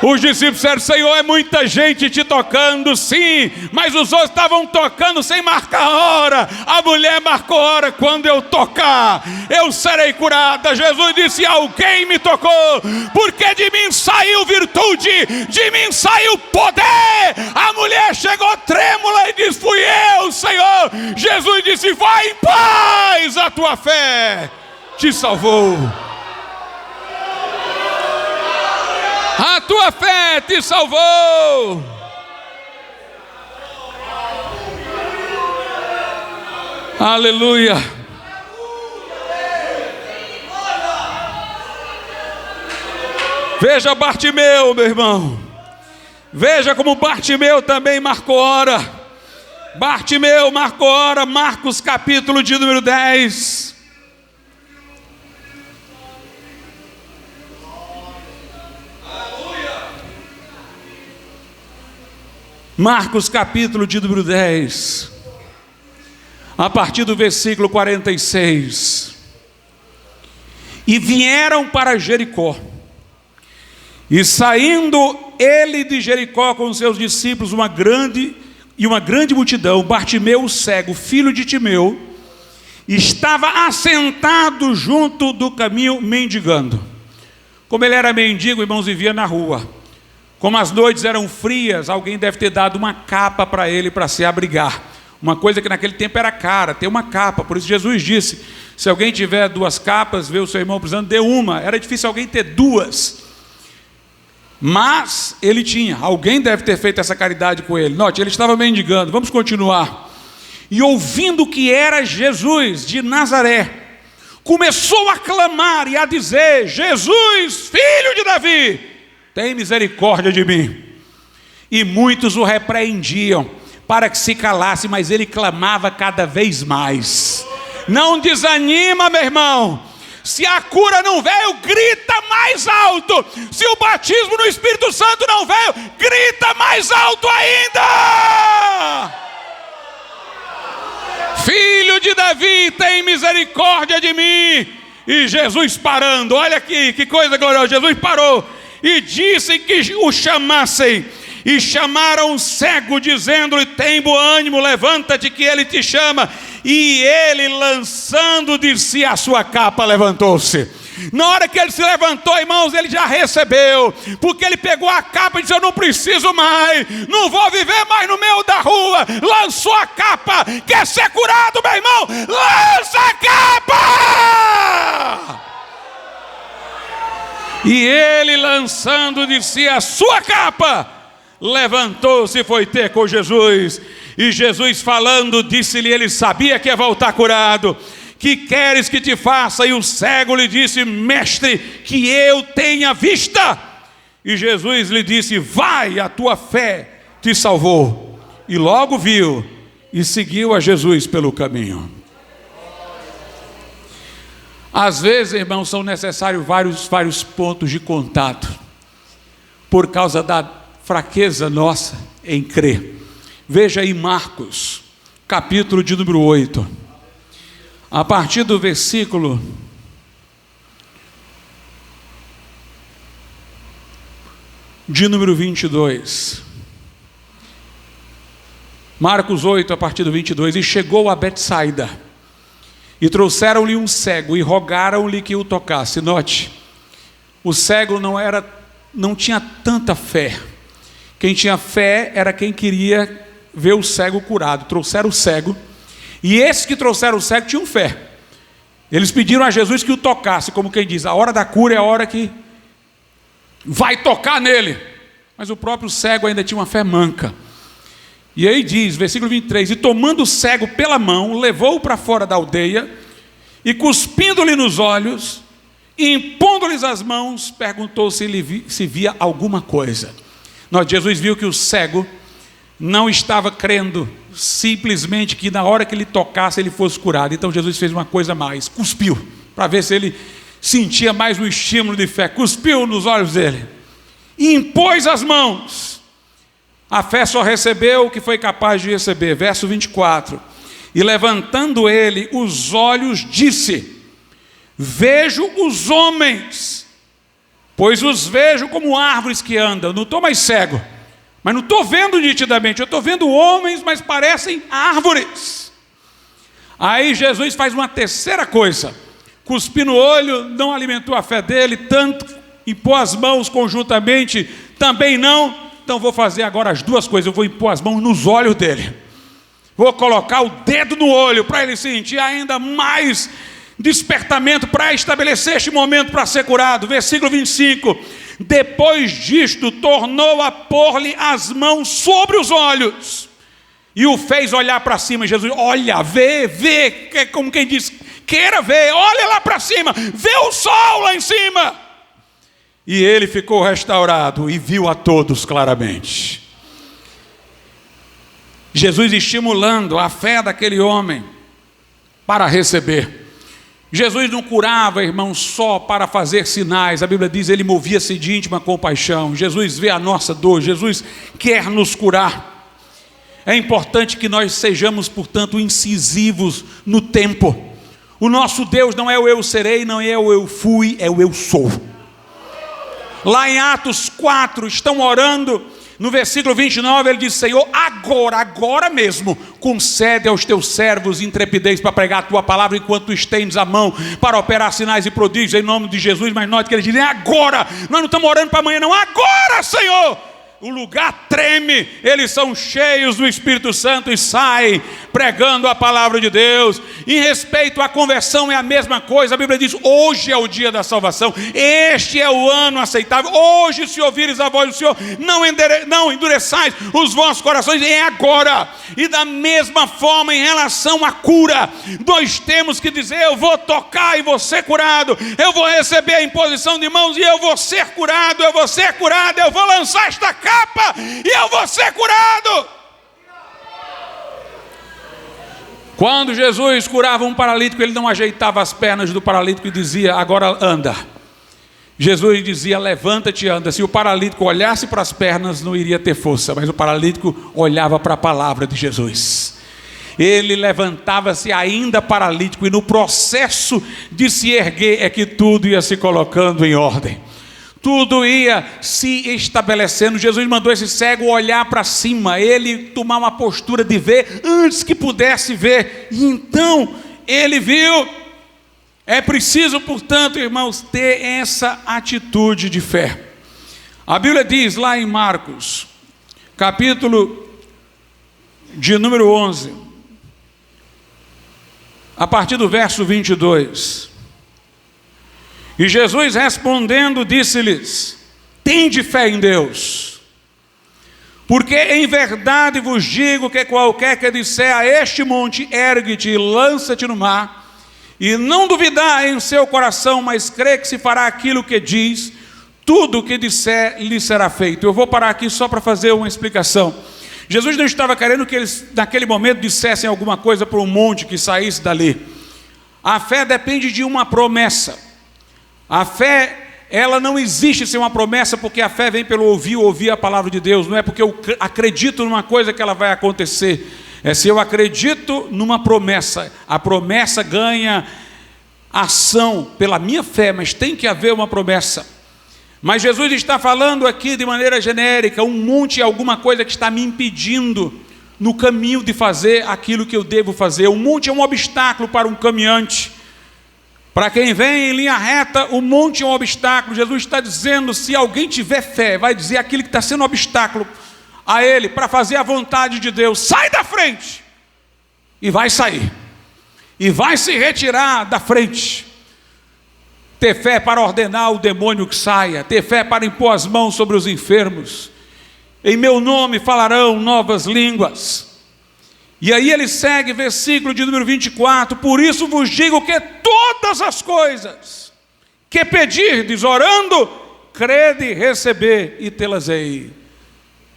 Os discípulos disseram: Senhor, é muita gente te tocando. Sim, mas os outros estavam tocando sem marcar hora. A mulher marcou hora: quando eu tocar, eu serei curada. Jesus disse: alguém me tocou, porque de mim saiu virtude, de mim saiu poder. A mulher chegou trêmula e disse: fui eu, Senhor. Jesus disse: vai em paz, a tua fé te salvou. A tua fé te salvou. Aleluia. Veja Bartimeu, meu irmão. Veja como Bartimeu também marcou hora. Bartimeu marcou hora. Marcos capítulo de número 10. Marcos capítulo de número 10, a partir do versículo 46. E vieram para Jericó, e saindo ele de Jericó com os seus discípulos, uma grande multidão, Bartimeu o cego, filho de Timeu, estava assentado junto do caminho mendigando. Como ele era mendigo, irmãos, vivia na rua. Como as noites eram frias, alguém deve ter dado uma capa para ele para se abrigar. Uma coisa que naquele tempo era cara, ter uma capa. Por isso Jesus disse: se alguém tiver 2 capas, vê o seu irmão precisando, dê uma. Era difícil alguém ter 2. Mas ele tinha. Alguém deve ter feito essa caridade com ele. Note, ele estava mendigando. Vamos continuar. E ouvindo que era Jesus de Nazaré, começou a clamar e a dizer: Jesus, filho de Davi, tem misericórdia de mim. E muitos o repreendiam para que se calasse, mas ele clamava cada vez mais. Não desanima, meu irmão. Se a cura não veio, grita mais alto. Se o batismo no Espírito Santo não veio, grita mais alto ainda. Filho de Davi, tem misericórdia de mim. E Jesus parando, olha aqui, que coisa gloriosa. Jesus parou e disse que o chamassem, e chamaram o cego, dizendo-lhe: tem bom ânimo, levanta-te, que ele te chama. E ele, lançando de si a sua capa, levantou-se. Na hora que ele se levantou, irmãos, ele já recebeu, porque ele pegou a capa e disse: eu não preciso mais, não vou viver mais no meio da rua. Lançou a capa. Quer ser curado, meu irmão? Lança a capa! E ele, lançando de si a sua capa, levantou-se e foi ter com Jesus. E Jesus falando, disse-lhe, ele sabia que ia voltar curado: que queres que te faça? E o cego lhe disse: mestre, que eu tenha vista. E Jesus lhe disse: vai, a tua fé te salvou. E logo viu e seguiu a Jesus pelo caminho. Às vezes, irmãos, são necessários vários pontos de contato, por causa da fraqueza nossa em crer. Veja aí Marcos, capítulo de número 8, a partir do versículo de número 22. Marcos 8, a partir do 22. E chegou a Betsaida, e trouxeram-lhe um cego, e rogaram-lhe que o tocasse. Note, o cego não tinha tanta fé. Quem tinha fé era quem queria ver o cego curado. Trouxeram o cego, e esses que trouxeram o cego tinham fé. Eles pediram a Jesus que o tocasse, como quem diz: a hora da cura é a hora que vai tocar nele. Mas o próprio cego ainda tinha uma fé manca. E aí diz, versículo 23: e tomando o cego pela mão, levou-o para fora da aldeia, e cuspindo-lhe nos olhos, e impondo-lhes as mãos, perguntou se via alguma coisa. Jesus viu que o cego não estava crendo simplesmente que na hora que ele tocasse ele fosse curado. Então Jesus fez uma coisa a mais, cuspiu, para ver se ele sentia mais um estímulo de fé. Cuspiu nos olhos dele e impôs as mãos. A fé só recebeu o que foi capaz de receber. Verso 24: e levantando ele os olhos, disse: vejo os homens, pois os vejo como árvores que andam. Não estou mais cego, mas não estou vendo nitidamente. Eu estou vendo homens, mas parecem árvores. Aí Jesus faz uma terceira coisa: cuspir no olho não alimentou a fé dele, tanto impor as mãos conjuntamente também não. Então vou fazer agora as duas coisas. Eu vou impor as mãos nos olhos dele, vou colocar o dedo no olho para ele sentir ainda mais despertamento, para estabelecer este momento para ser curado. Versículo 25: depois disto tornou a pôr-lhe as mãos sobre os olhos e o fez olhar para cima. Jesus: olha, vê, como quem diz, queira ver, olha lá para cima, vê o sol lá em cima. E ele ficou restaurado e viu a todos claramente. Jesus estimulando a fé daquele homem para receber. Jesus não curava, irmão, só para fazer sinais. A Bíblia diz, ele movia-se de íntima compaixão. Jesus vê a nossa dor, Jesus quer nos curar. É importante que nós sejamos, portanto, incisivos no tempo. O nosso Deus não é o eu serei, não é o eu fui, é o eu sou. Lá em Atos 4, estão orando, no versículo 29, ele diz: Senhor, agora mesmo, concede aos teus servos intrepidez para pregar a tua palavra, enquanto tu estendes a mão para operar sinais e prodígios em nome de Jesus. Mas note que ele diz: agora, nós não estamos orando para amanhã não, agora, Senhor. O lugar treme, eles são cheios do Espírito Santo e saem pregando a palavra de Deus. Em respeito à conversão é a mesma coisa. A Bíblia diz: hoje é o dia da salvação, este é o ano aceitável. Hoje, se ouvires a voz do Senhor, não endureçais os vossos corações. É agora. E da mesma forma, em relação à cura, nós temos que dizer: eu vou tocar e vou ser curado, eu vou receber a imposição de mãos e eu vou ser curado, eu vou ser curado, eu vou lançar esta capa e eu vou ser curado. Quando Jesus curava um paralítico, ele não ajeitava as pernas do paralítico e dizia: agora anda. Jesus dizia: levanta-te e anda. Se o paralítico olhasse para as pernas, não iria ter força, mas o paralítico olhava para a palavra de Jesus. Ele levantava-se ainda paralítico, e no processo de se erguer é que tudo ia se colocando em ordem. Tudo ia se estabelecendo. Jesus mandou esse cego olhar para cima, ele tomar uma postura de ver antes que pudesse ver, e então ele viu. É preciso, portanto, irmãos, ter essa atitude de fé. A Bíblia diz lá em Marcos, capítulo de número 11, a partir do verso 22... E Jesus respondendo disse-lhes: tende fé em Deus, porque em verdade vos digo que qualquer que disser a este monte, ergue-te e lança-te no mar, e não duvidar em seu coração, mas crê que se fará aquilo que diz, tudo o que disser lhe será feito. Eu vou parar aqui só para fazer uma explicação. Jesus não estava querendo que eles naquele momento dissessem alguma coisa para um monte que saísse dali. A fé depende de uma promessa. A fé, ela não existe sem uma promessa, porque a fé vem pelo ouvir a palavra de Deus. Não é porque eu acredito numa coisa que ela vai acontecer. É se eu acredito numa promessa. A promessa ganha ação pela minha fé, mas tem que haver uma promessa. Mas Jesus está falando aqui de maneira genérica. Um monte é alguma coisa que está me impedindo no caminho de fazer aquilo que eu devo fazer. Um monte é um obstáculo para um caminhante. Para quem vem em linha reta, o monte é um obstáculo. Jesus está dizendo: se alguém tiver fé, vai dizer aquilo que está sendo um obstáculo a ele, para fazer a vontade de Deus: sai da frente. E vai sair. E vai se retirar da frente. Ter fé para ordenar o demônio que saia. Ter fé para impor as mãos sobre os enfermos. Em meu nome falarão novas línguas. E aí ele segue, versículo de número 24: por isso vos digo que todas as coisas que pedirdes orando, crede receber e tê-las-ei.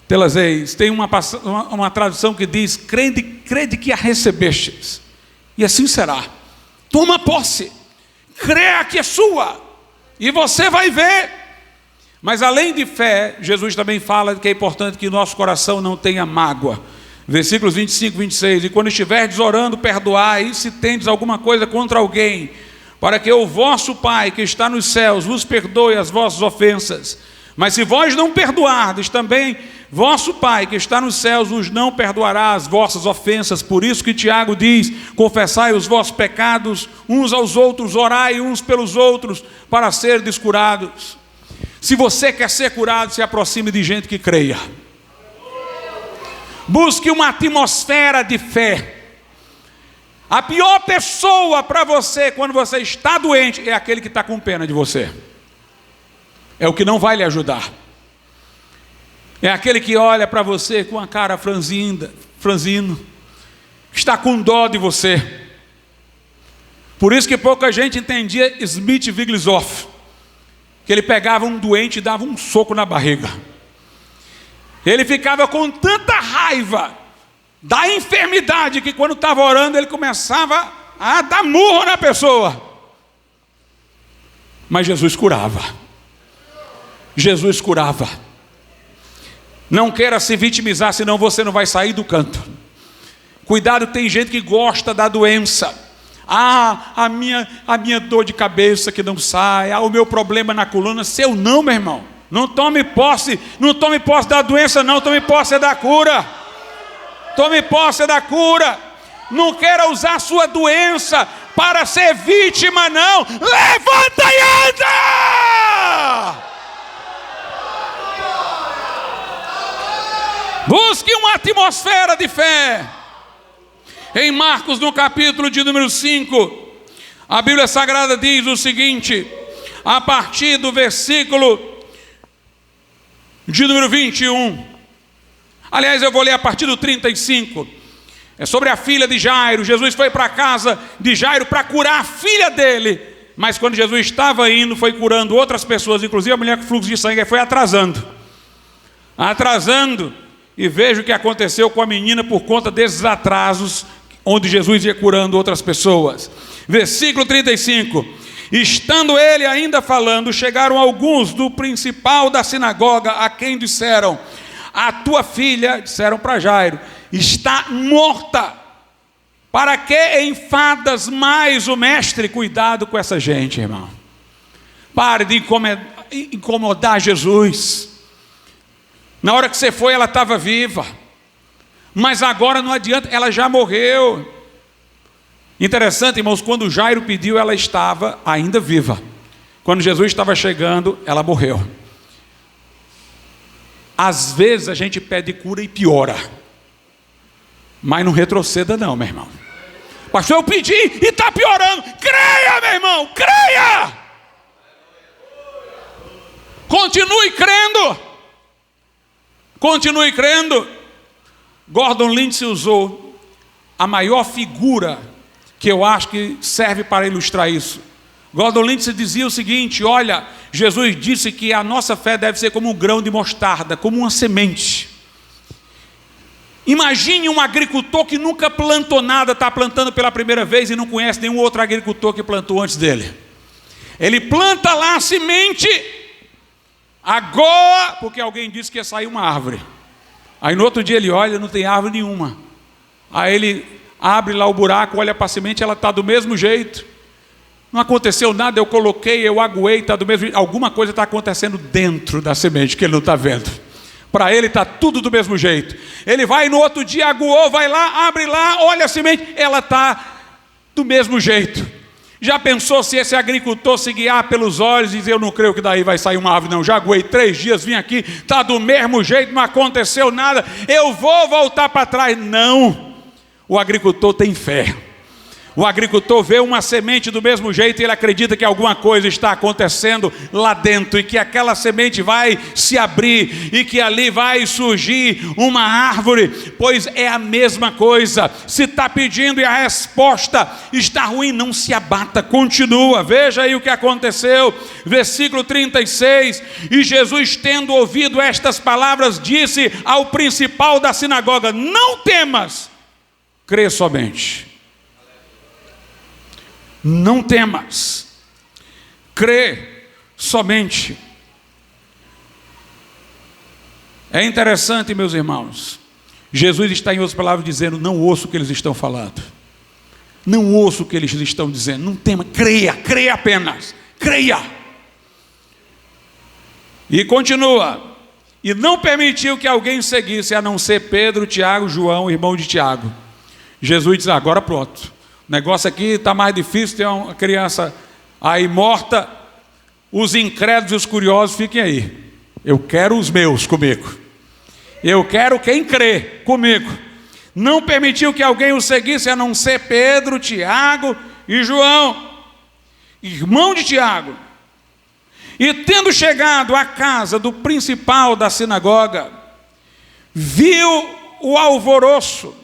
Pelas vezes, tem uma tradução que diz: crede que a recebestes, e assim será. Toma posse, creia que é sua, e você vai ver. Mas além de fé, Jesus também fala que é importante que nosso coração não tenha mágoa. Versículos 25 e 26, e quando estiverdes orando, perdoai, e se tendes alguma coisa contra alguém, para que o vosso Pai que está nos céus vos perdoe as vossas ofensas. Mas se vós não perdoardes, também vosso Pai que está nos céus vos não perdoará as vossas ofensas. Por isso que Tiago diz: confessai os vossos pecados uns aos outros, orai uns pelos outros, para serdes curados. Se você quer ser curado, se aproxime de gente que creia. Busque uma atmosfera de fé. A pior pessoa para você quando você está doente é aquele que está com pena de você. É o que não vai lhe ajudar. É aquele que olha para você com a cara franzino, está com dó de você. Por isso que pouca gente entendia Smith Wigglesworth, que ele pegava um doente e dava um soco na barriga. Ele ficava com tanta raiva da enfermidade que quando estava orando ele começava a dar murro na pessoa. Mas Jesus curava. Jesus curava. Não queira se vitimizar, senão você não vai sair do canto. Cuidado, tem gente que gosta da doença. A minha dor de cabeça que não sai, o meu problema na coluna. Seu não, meu irmão. Não tome posse da doença, não. Tome posse da cura. Tome posse da cura. Não queira usar a sua doença para ser vítima, não. Levanta e anda! Busque uma atmosfera de fé. Em Marcos, no capítulo de número 5, a Bíblia Sagrada diz o seguinte, a partir do versículo de número 21. Aliás, eu vou ler a partir do 35. É sobre a filha de Jairo. Jesus foi para a casa de Jairo para curar a filha dele. Mas quando Jesus estava indo, foi curando outras pessoas, inclusive a mulher com fluxo de sangue, foi atrasando. E veja o que aconteceu com a menina por conta desses atrasos, onde Jesus ia curando outras pessoas. Versículo 35. Estando ele ainda falando, chegaram alguns do principal da sinagoga, a quem disseram: a tua filha, disseram para Jairo, está morta. Para que enfadas mais o mestre? Cuidado com essa gente, irmão. Pare de incomodar Jesus. Na hora que você foi, ela estava viva. Mas agora não adianta, ela já morreu. Interessante, irmãos, quando Jairo pediu, ela estava ainda viva. Quando Jesus estava chegando, ela morreu. Às vezes a gente pede cura e piora. Mas não retroceda não, meu irmão. Pastor, eu pedi e está piorando. Creia, meu irmão, creia. Continue crendo. Continue crendo. Gordon Lindsay usou a maior figura que eu acho que serve para ilustrar isso. Gordon Lindsay dizia o seguinte: olha, Jesus disse que a nossa fé deve ser como um grão de mostarda, como uma semente. Imagine um agricultor que nunca plantou nada, está plantando pela primeira vez e não conhece nenhum outro agricultor que plantou antes dele. Ele planta lá a semente, agora, porque alguém disse que ia sair uma árvore. Aí no outro dia ele olha, não tem árvore nenhuma. Aí ele abre lá o buraco, olha para a semente, ela está do mesmo jeito. Não aconteceu nada, eu coloquei, eu aguei, está do mesmo jeito. Alguma coisa está acontecendo dentro da semente que ele não está vendo. Para ele está tudo do mesmo jeito. Ele vai no outro dia, aguou, vai lá, abre lá, olha a semente, ela está do mesmo jeito. Já pensou se esse agricultor se guiar pelos olhos e dizer: eu não creio que daí vai sair uma árvore, não. Já aguei 3 dias, vim aqui, está do mesmo jeito, não aconteceu nada, eu vou voltar para trás. Não. O agricultor tem fé. O agricultor vê uma semente do mesmo jeito e ele acredita que alguma coisa está acontecendo lá dentro e que aquela semente vai se abrir e que ali vai surgir uma árvore, pois é a mesma coisa. Se está pedindo e a resposta está ruim, não se abata, continua. Veja aí o que aconteceu, versículo 36, e Jesus, tendo ouvido estas palavras, disse ao principal da sinagoga: não temas, crê somente. Não temas, crê somente. É interessante, meus irmãos, Jesus está, em outras palavras, dizendo: não ouço o que eles estão falando, não ouço o que eles estão dizendo, não tema, creia, creia apenas, creia. E continua: e não permitiu que alguém seguisse, a não ser Pedro, Tiago, João, irmão de Tiago. Jesus diz: agora pronto, o negócio aqui está mais difícil, tem uma criança aí morta, os incrédulos e os curiosos fiquem aí. Eu quero os meus comigo. Eu quero quem crê comigo. Não permitiu que alguém o seguisse, a não ser Pedro, Tiago e João, irmão de Tiago. E tendo chegado à casa do principal da sinagoga, viu o alvoroço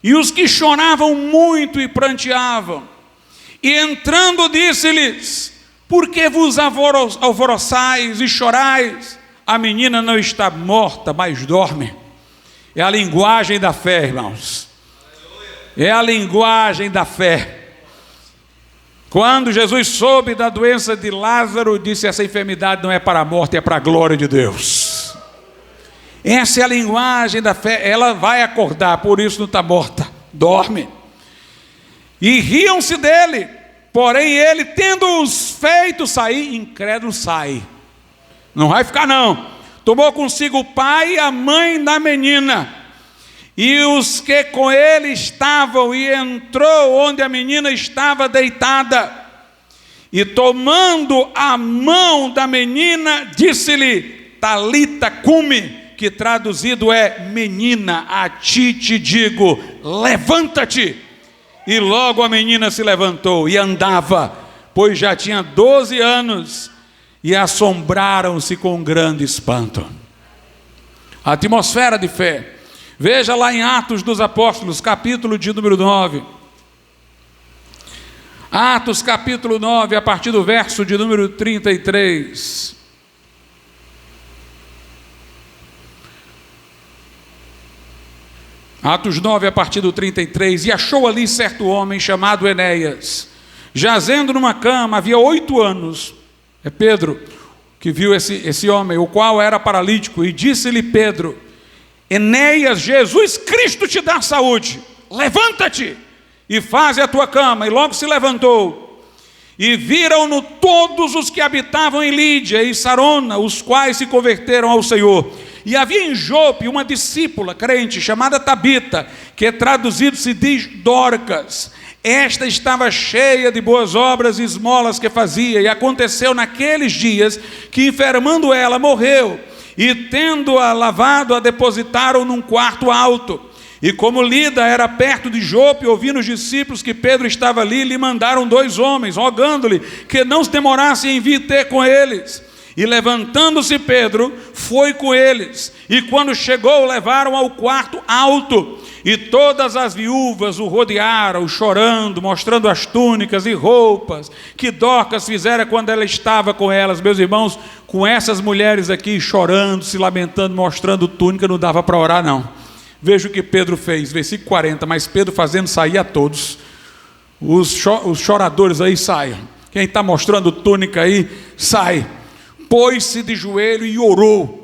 e os que choravam muito e pranteavam. E entrando disse-lhes: por que vos alvoroçais e chorais? A menina não está morta, mas dorme. É a linguagem da fé, irmãos. É a linguagem da fé. Quando Jesus soube da doença de Lázaro, disse: essa enfermidade não é para a morte, é para a glória de Deus. Essa é a linguagem da fé. Ela vai acordar, por isso não está morta, dorme. E riam-se dele. Porém ele, tendo-os feito sair, incrédulo sai. Não vai ficar não. Tomou consigo o pai e a mãe da menina, e os que com ele estavam, e entrou onde a menina estava deitada. E tomando a mão da menina, disse-lhe: Talita cumi, que traduzido é: menina, a ti te digo, levanta-te. E logo a menina se levantou e andava, pois já tinha 12 anos, e assombraram-se com grande espanto. A atmosfera de fé. Veja lá em Atos dos Apóstolos, capítulo de número 9. Atos capítulo 9, a partir do verso de número 33. Atos 9, a partir do 33. E achou ali certo homem chamado Enéas, jazendo numa cama, havia 8 anos. É Pedro que viu esse homem, o qual era paralítico. E disse-lhe Pedro: Enéas, Jesus Cristo te dá saúde, levanta-te e faze a tua cama. E logo se levantou. E viram-no todos os que habitavam em Lídia e Sarona, os quais se converteram ao Senhor. E havia em Jope uma discípula crente chamada Tabita, que traduzido se diz Dorcas. Esta estava cheia de boas obras e esmolas que fazia. E aconteceu naqueles dias que, enfermando ela, morreu. E tendo-a lavado, a depositaram num quarto alto. E como Lida era perto de Jope, ouvindo os discípulos que Pedro estava ali, lhe mandaram 2 homens, rogando-lhe que não se demorasse em vir ter com eles. E levantando-se Pedro, foi com eles. E quando chegou, levaram ao quarto alto. E todas as viúvas o rodearam, chorando, mostrando as túnicas e roupas que Dorcas fizera quando ela estava com elas. Meus irmãos, com essas mulheres aqui chorando, se lamentando, mostrando túnica, não dava para orar não. Veja o que Pedro fez, versículo 40. Mas Pedro, fazendo sair a todos, os choradores aí saiam. Quem está mostrando túnica aí, sai. Pôs-se de joelho e orou.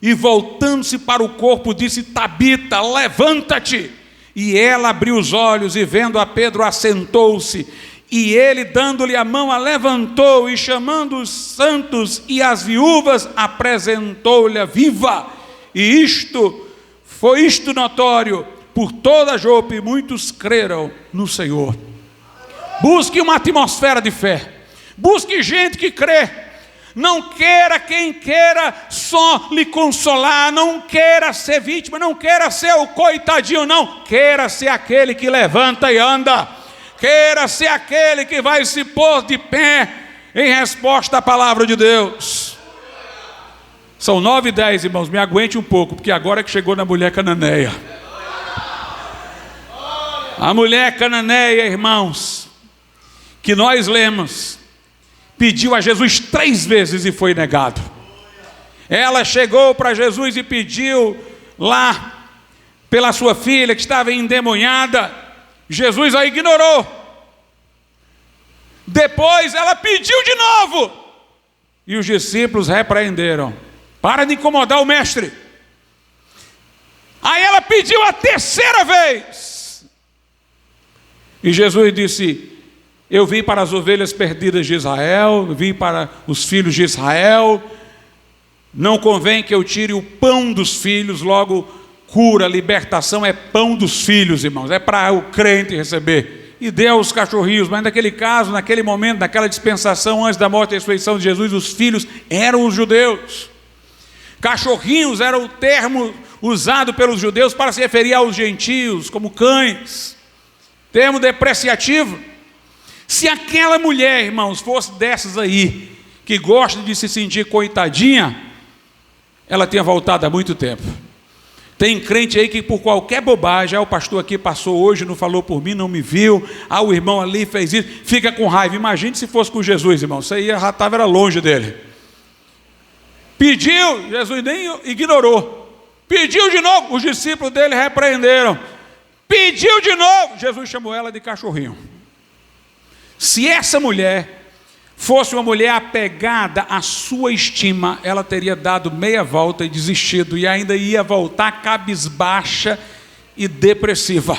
E voltando-se para o corpo, disse: Tabita, levanta-te. E ela abriu os olhos, e vendo a Pedro, assentou-se. E ele, dando-lhe a mão, a levantou, e chamando os santos e as viúvas, apresentou-lhe viva. E foi isto notório por toda Jope, e muitos creram no Senhor. Busque uma atmosfera de fé. Busque gente que crê. Não queira quem queira só lhe consolar, não queira ser vítima, não queira ser o coitadinho, não. Queira ser aquele que levanta e anda. queira ser aquele que vai se pôr de pé em resposta à palavra de Deus. São 9h10, irmãos, me aguente um pouco, porque agora é que chegou na mulher cananeia. A mulher cananeia, irmãos, que nós lemos, pediu a Jesus 3 vezes e foi negado. Ela chegou para Jesus e pediu lá pela sua filha que estava endemoniada. Jesus a ignorou. Depois ela pediu de novo e os discípulos repreenderam: para de incomodar o mestre. Aí ela pediu a 3ª vez e Jesus disse: eu vim para as ovelhas perdidas de Israel, eu vim para os filhos de Israel. Não convém que eu tire o pão dos filhos. Logo, cura, libertação é pão dos filhos, irmãos, é para o crente receber. E deu aos cachorrinhos. Mas naquele caso, naquele momento, naquela dispensação, antes da morte e ressurreição de Jesus, os filhos eram os judeus. Cachorrinhos era o termo usado pelos judeus para se referir aos gentios, como cães, termo depreciativo. Se aquela mulher, irmãos, fosse dessas aí, que gosta de se sentir coitadinha, ela tinha voltado há muito tempo. Tem crente aí que por qualquer bobagem, o pastor aqui passou hoje, não falou por mim, não me viu, o irmão ali fez isso, fica com raiva. Imagine se fosse com Jesus, irmão, você já estava longe dele. Pediu, Jesus nem ignorou. Pediu de novo, os discípulos dele repreenderam. Pediu de novo, Jesus chamou ela de cachorrinho. Se essa mulher fosse uma mulher apegada à sua estima, ela teria dado meia volta e desistido, e ainda ia voltar cabisbaixa e depressiva.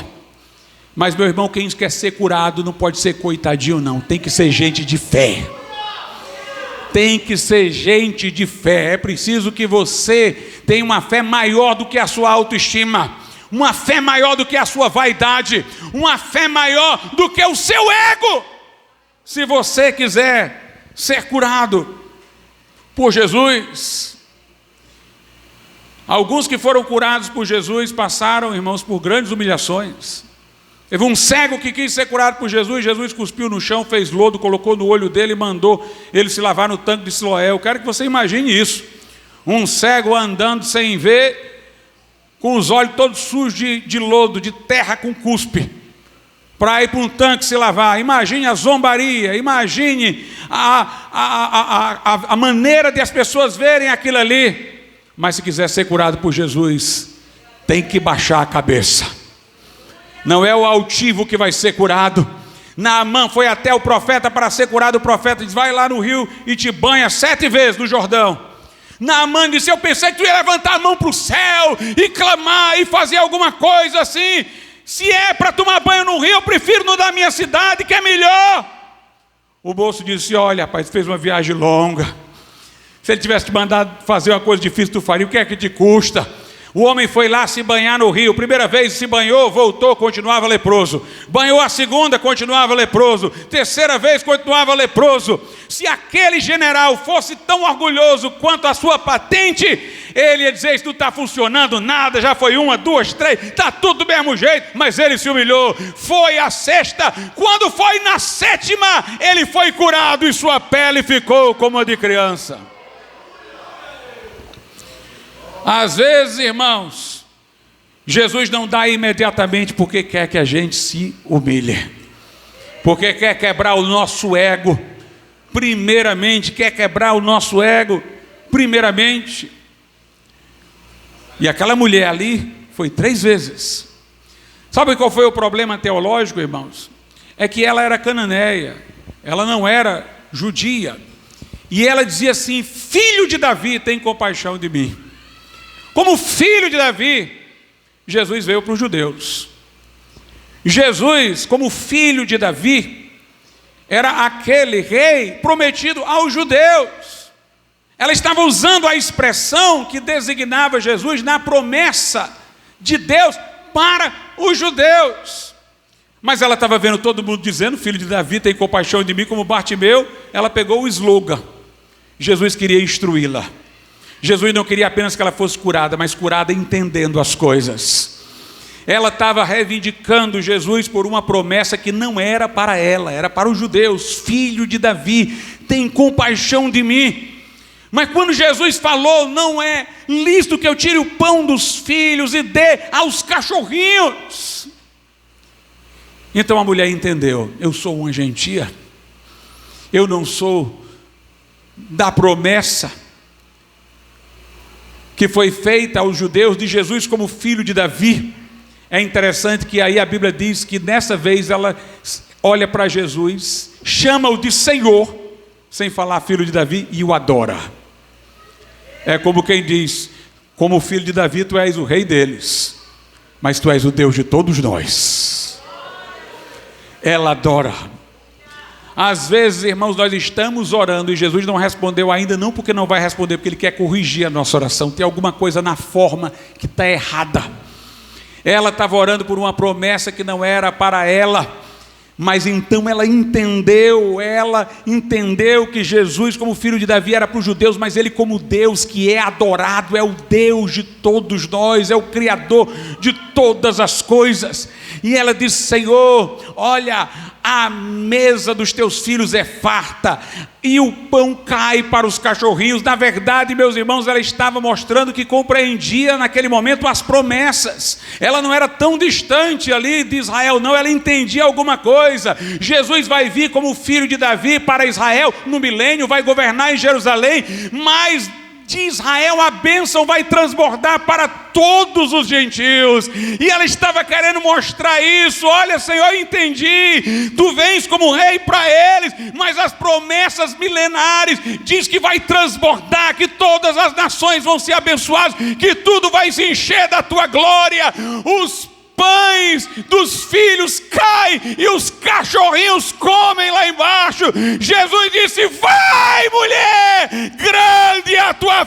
Mas, meu irmão, quem quer ser curado não pode ser coitadinho, não. Tem que ser gente de fé. Tem que ser gente de fé. É preciso que você tenha uma fé maior do que a sua autoestima, uma fé maior do que a sua vaidade, uma fé maior do que o seu ego. Se você quiser ser curado por Jesus. Alguns que foram curados por Jesus passaram, irmãos, por grandes humilhações. Teve um cego que quis ser curado por Jesus. Jesus cuspiu no chão, fez lodo, colocou no olho dele e mandou ele se lavar no tanque de Siloé. Eu quero que você imagine isso: um cego andando sem ver, com os olhos todos sujos de lodo, de terra com cuspe, para ir para um tanque se lavar. Imagine a zombaria, imagine a maneira de as pessoas verem aquilo ali. Mas se quiser ser curado por Jesus, tem que baixar a cabeça. Não é o altivo que vai ser curado. Naamã foi até o profeta para ser curado. O profeta diz: vai lá no rio e te banha 7 vezes no Jordão. Naamã disse: eu pensei que tu ia levantar a mão para o céu e clamar e fazer alguma coisa assim. Se é para tomar banho no rio, eu prefiro no da minha cidade, que é melhor. O moço disse: olha, rapaz, fez uma viagem longa. Se ele tivesse te mandado fazer uma coisa difícil, tu faria. O que é que te custa? O homem foi lá se banhar no rio. Primeira vez se banhou, voltou, continuava leproso. Banhou a segunda, continuava leproso. Terceira vez, continuava leproso. Se aquele general fosse tão orgulhoso quanto a sua patente, ele ia dizer: isso não está funcionando nada, já foi 1, 2, 3, está tudo do mesmo jeito. Mas ele se humilhou. Foi a 6ª. Quando foi na 7ª, ele foi curado e sua pele ficou como a de criança. Às vezes, irmãos, Jesus não dá imediatamente porque quer que a gente se humilhe, porque quer quebrar o nosso ego. Primeiramente, quer quebrar o nosso ego, primeiramente. E aquela mulher ali foi 3 vezes. Sabe qual foi o problema teológico, irmãos? É que ela era cananeia, ela não era judia. E ela dizia assim: filho de Davi, tem compaixão de mim. Como filho de Davi, Jesus veio para os judeus. Jesus, como filho de Davi, era aquele rei prometido aos judeus. Ela estava usando a expressão que designava Jesus na promessa de Deus para os judeus. Mas ela estava vendo todo mundo dizendo: filho de Davi, tem compaixão de mim, como Bartimeu. Ela pegou o slogan. Jesus queria instruí-la. Jesus não queria apenas que ela fosse curada, mas curada entendendo as coisas. Ela estava reivindicando Jesus por uma promessa que não era para ela, era para os judeus. Filho de Davi, tem compaixão de mim. Mas quando Jesus falou, não é lícito que eu tire o pão dos filhos e dê aos cachorrinhos. Então a mulher entendeu, eu sou uma gentia, eu não sou da promessa que foi feita aos judeus de Jesus como filho de Davi. É interessante que aí a Bíblia diz que nessa vez ela olha para Jesus, chama-o de Senhor, sem falar filho de Davi, e o adora. É como quem diz, como filho de Davi tu és o rei deles, mas tu és o Deus de todos nós. Ela adora. Às vezes, irmãos, nós estamos orando e Jesus não respondeu ainda, não porque não vai responder, porque Ele quer corrigir a nossa oração. Tem alguma coisa na forma que está errada. Ela estava orando por uma promessa que não era para ela, mas então ela entendeu que Jesus como filho de Davi era para os judeus, mas Ele como Deus que é adorado, é o Deus de todos nós, é o Criador de todas as coisas. E ela disse, Senhor, olha, a mesa dos teus filhos é farta e o pão cai para os cachorrinhos. Na verdade, meus irmãos, ela estava mostrando que compreendia naquele momento as promessas. Ela não era tão distante ali de Israel, não, ela entendia alguma coisa. Jesus vai vir como filho de Davi para Israel no milênio, vai governar em Jerusalém, mas de Israel a bênção vai transbordar para todos os gentios. E ela estava querendo mostrar isso. Olha, Senhor, eu entendi, tu vens como rei para eles, mas as promessas milenares diz que vai transbordar, que todas as nações vão ser abençoadas, que tudo vai se encher da tua glória. Os pães dos filhos caem e os cachorrinhos comem lá embaixo. Jesus disse, vai, mulher, grande é a tua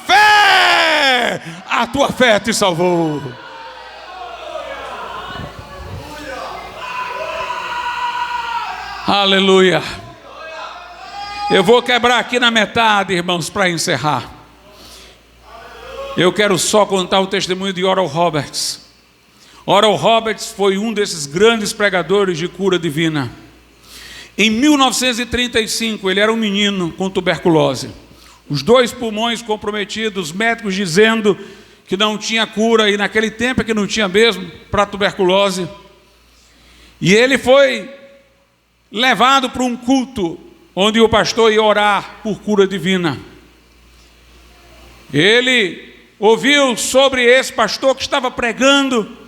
fé te salvou. Aleluia. Eu vou quebrar aqui na metade, irmãos, para encerrar. Eu quero só contar o testemunho de Oral Roberts. Oral Roberts foi um desses grandes pregadores de cura divina. Em 1935, ele era um menino com tuberculose. Os 2 pulmões comprometidos, médicos dizendo que não tinha cura, e naquele tempo é que não tinha mesmo, para a tuberculose. E ele foi levado para um culto, onde o pastor ia orar por cura divina. Ele ouviu sobre esse pastor que estava pregando,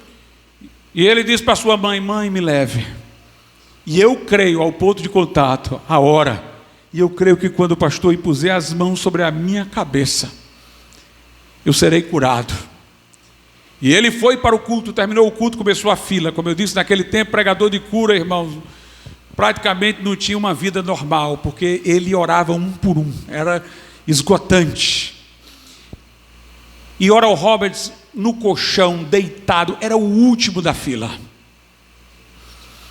e ele disse para sua mãe, mãe, me leve. E eu creio, ao ponto de contato, a hora, e eu creio que quando o pastor impuser as mãos sobre a minha cabeça, eu serei curado. E ele foi para o culto, terminou o culto, começou a fila. Como eu disse, naquele tempo, pregador de cura, irmãos, praticamente não tinha uma vida normal, porque ele orava um por um, era esgotante. E Oral Roberts, no colchão, deitado, era o último da fila.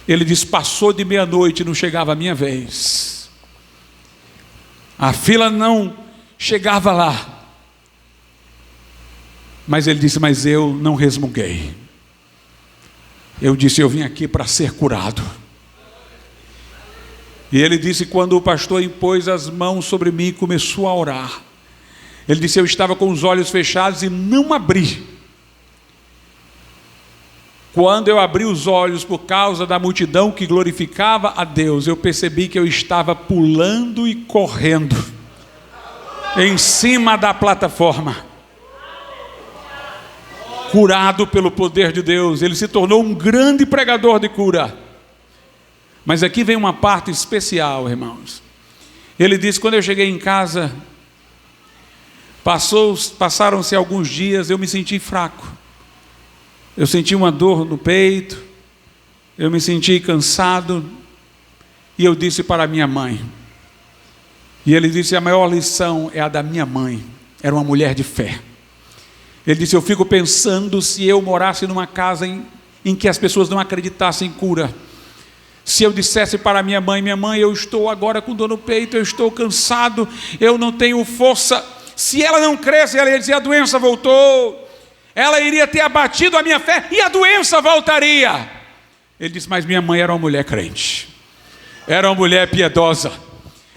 Ele disse, passou de meia-noite e não chegava a minha vez. A fila não chegava lá. Mas ele disse, mas eu não resmunguei. Eu disse, eu vim aqui para ser curado. E ele disse, quando o pastor impôs as mãos sobre mim e começou a orar, ele disse, eu estava com os olhos fechados e não abri. Quando eu abri os olhos por causa da multidão que glorificava a Deus, eu percebi que eu estava pulando e correndo em cima da plataforma, curado pelo poder de Deus. Ele se tornou um grande pregador de cura. Mas aqui vem uma parte especial, irmãos. Ele disse, quando eu cheguei em casa, passaram-se alguns dias, eu me senti fraco. Eu senti uma dor no peito, eu me senti cansado, e eu disse para minha mãe, e ele disse, a maior lição é a da minha mãe, era uma mulher de fé. Ele disse, eu fico pensando se eu morasse numa casa em que as pessoas não acreditassem em cura, se eu dissesse para minha mãe, eu estou agora com dor no peito, eu estou cansado, eu não tenho força, se ela não cresce, ela ia dizer, a doença voltou. ela iria ter abatido a minha fé e a doença voltaria. Ele disse: mas minha mãe era uma mulher crente, era uma mulher piedosa.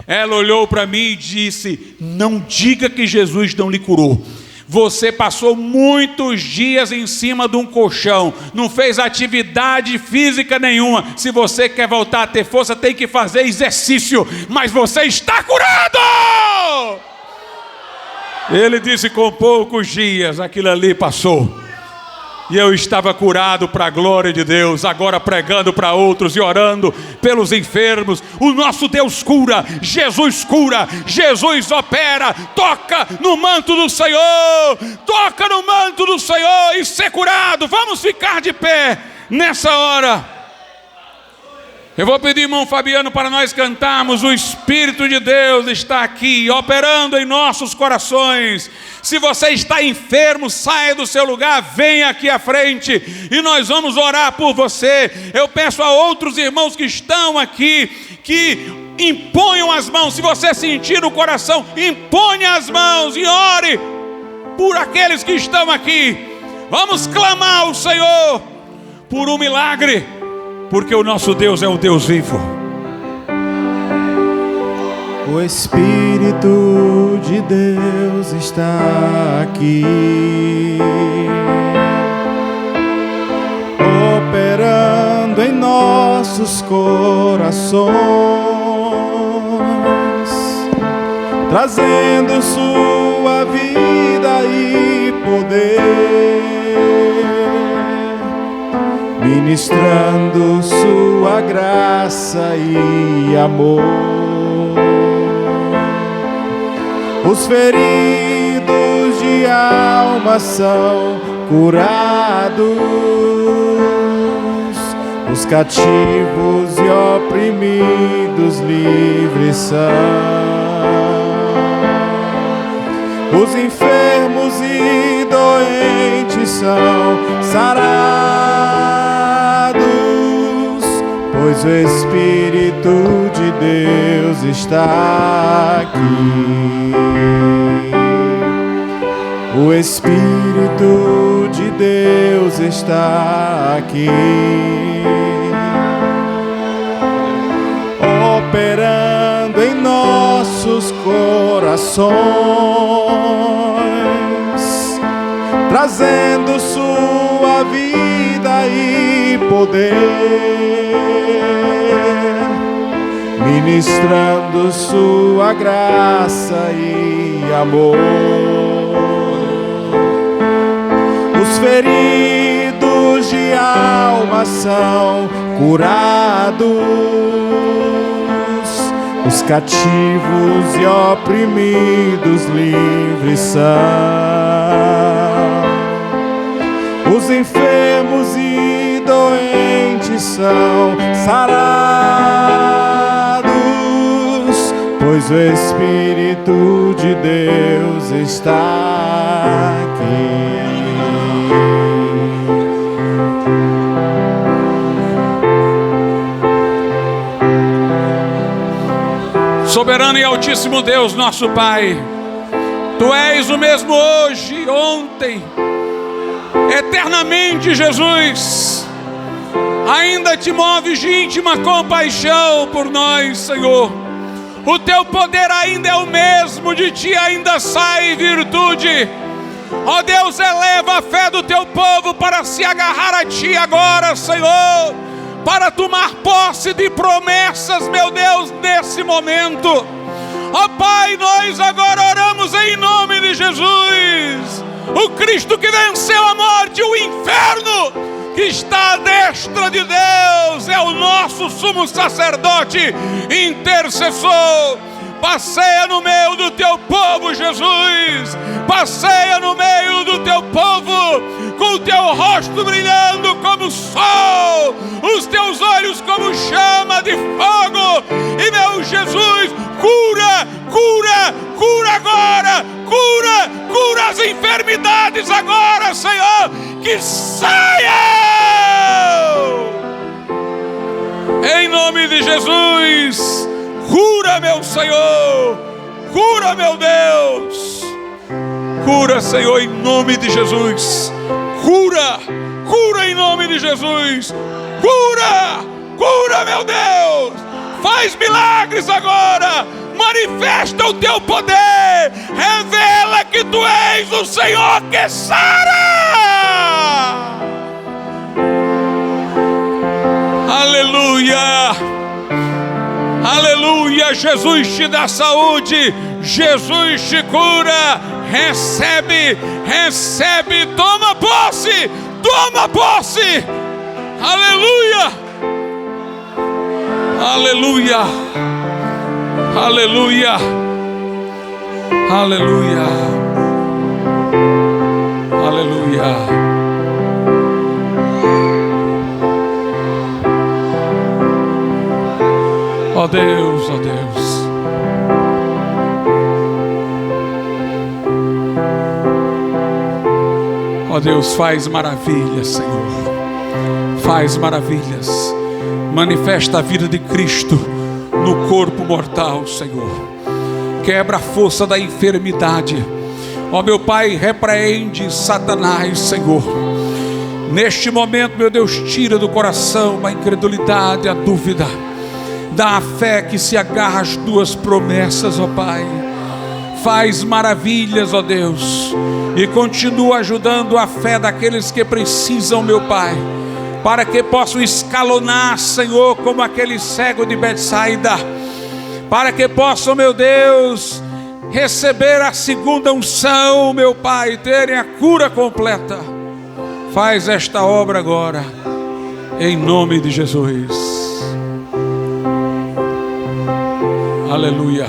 Ela olhou para mim e disse: não diga que Jesus não lhe curou. Você passou muitos dias em cima de um colchão, não fez atividade física nenhuma. Se você quer voltar a ter força, tem que fazer exercício, mas você está curado. Ele disse: com poucos dias aquilo ali passou, e eu estava curado para a glória de Deus, agora pregando para outros e orando pelos enfermos. O nosso Deus cura, Jesus opera. Toca no manto do Senhor, toca no manto do Senhor e ser curado. Vamos ficar de pé nessa hora. Eu vou pedir, irmão Fabiano, para nós cantarmos. O Espírito de Deus está aqui, operando em nossos corações. Se você está enfermo, saia do seu lugar, venha aqui à frente e nós vamos orar por você. Eu peço a outros irmãos que estão aqui, que imponham as mãos. Se você sentir no coração, imponha as mãos e ore por aqueles que estão aqui. Vamos clamar ao Senhor por um milagre, porque o nosso Deus é um Deus vivo. O Espírito de Deus está aqui, operando em nossos corações, trazendo sua vida e poder, ministrando sua graça e amor. Os feridos de alma são curados, os cativos e oprimidos livres são, os enfermos e doentes são sarados, pois o Espírito de Deus está aqui. O Espírito de Deus está aqui, operando em nossos corações, trazendo sua vida e poder, ministrando sua graça e amor. Os feridos de alma são curados, os cativos e oprimidos livres são, os enfermos e doentes são sarados, pois o Espírito de Deus está aqui. Soberano e altíssimo Deus, nosso Pai, Tu és o mesmo hoje, ontem, eternamente, Jesus. Ainda te moves de íntima compaixão por nós, Senhor. O Teu poder ainda é o mesmo, de Ti ainda sai virtude. Ó Deus, eleva a fé do Teu povo para se agarrar a Ti agora, Senhor, para tomar posse de promessas, meu Deus, nesse momento. Ó Pai, nós agora oramos em nome de Jesus, o Cristo que venceu a morte, o inferno, que está à destra de Deus, é o nosso sumo sacerdote, intercessor. Passeia no meio do Teu povo, Jesus. Passeia no meio do Teu povo, com o Teu rosto brilhando como o sol, os Teus olhos como chama de fogo. E meu Jesus, cura, cura, cura agora. Cura, cura as enfermidades agora, Senhor. Que saiam! Em nome de Jesus. Cura, meu Senhor, cura, meu Deus, cura, Senhor, em nome de Jesus. cura, cura em nome de Jesus, cura, meu Deus, faz milagres agora, manifesta o teu poder, revela que tu és o Senhor que sara. Aleluia, aleluia. Jesus te dá saúde, Jesus te cura. Recebe, toma posse, aleluia, aleluia, aleluia, aleluia, aleluia. Ó Deus, ó Deus. Ó Deus, faz maravilhas, Senhor. Faz maravilhas. Manifesta a vida de Cristo no corpo mortal, Senhor. Quebra a força da enfermidade. Ó meu Pai, repreende Satanás, Senhor. Neste momento, meu Deus, tira do coração a incredulidade, a dúvida. Dá a fé que se agarra às tuas promessas, ó Pai. Faz maravilhas, ó Deus, e continua ajudando a fé daqueles que precisam, meu Pai, para que possam escalonar, Senhor, como aquele cego de Betsaida, para que possam, meu Deus, receber a segunda unção, meu Pai, terem a cura completa. Faz esta obra agora, em nome de Jesus. Aleluia.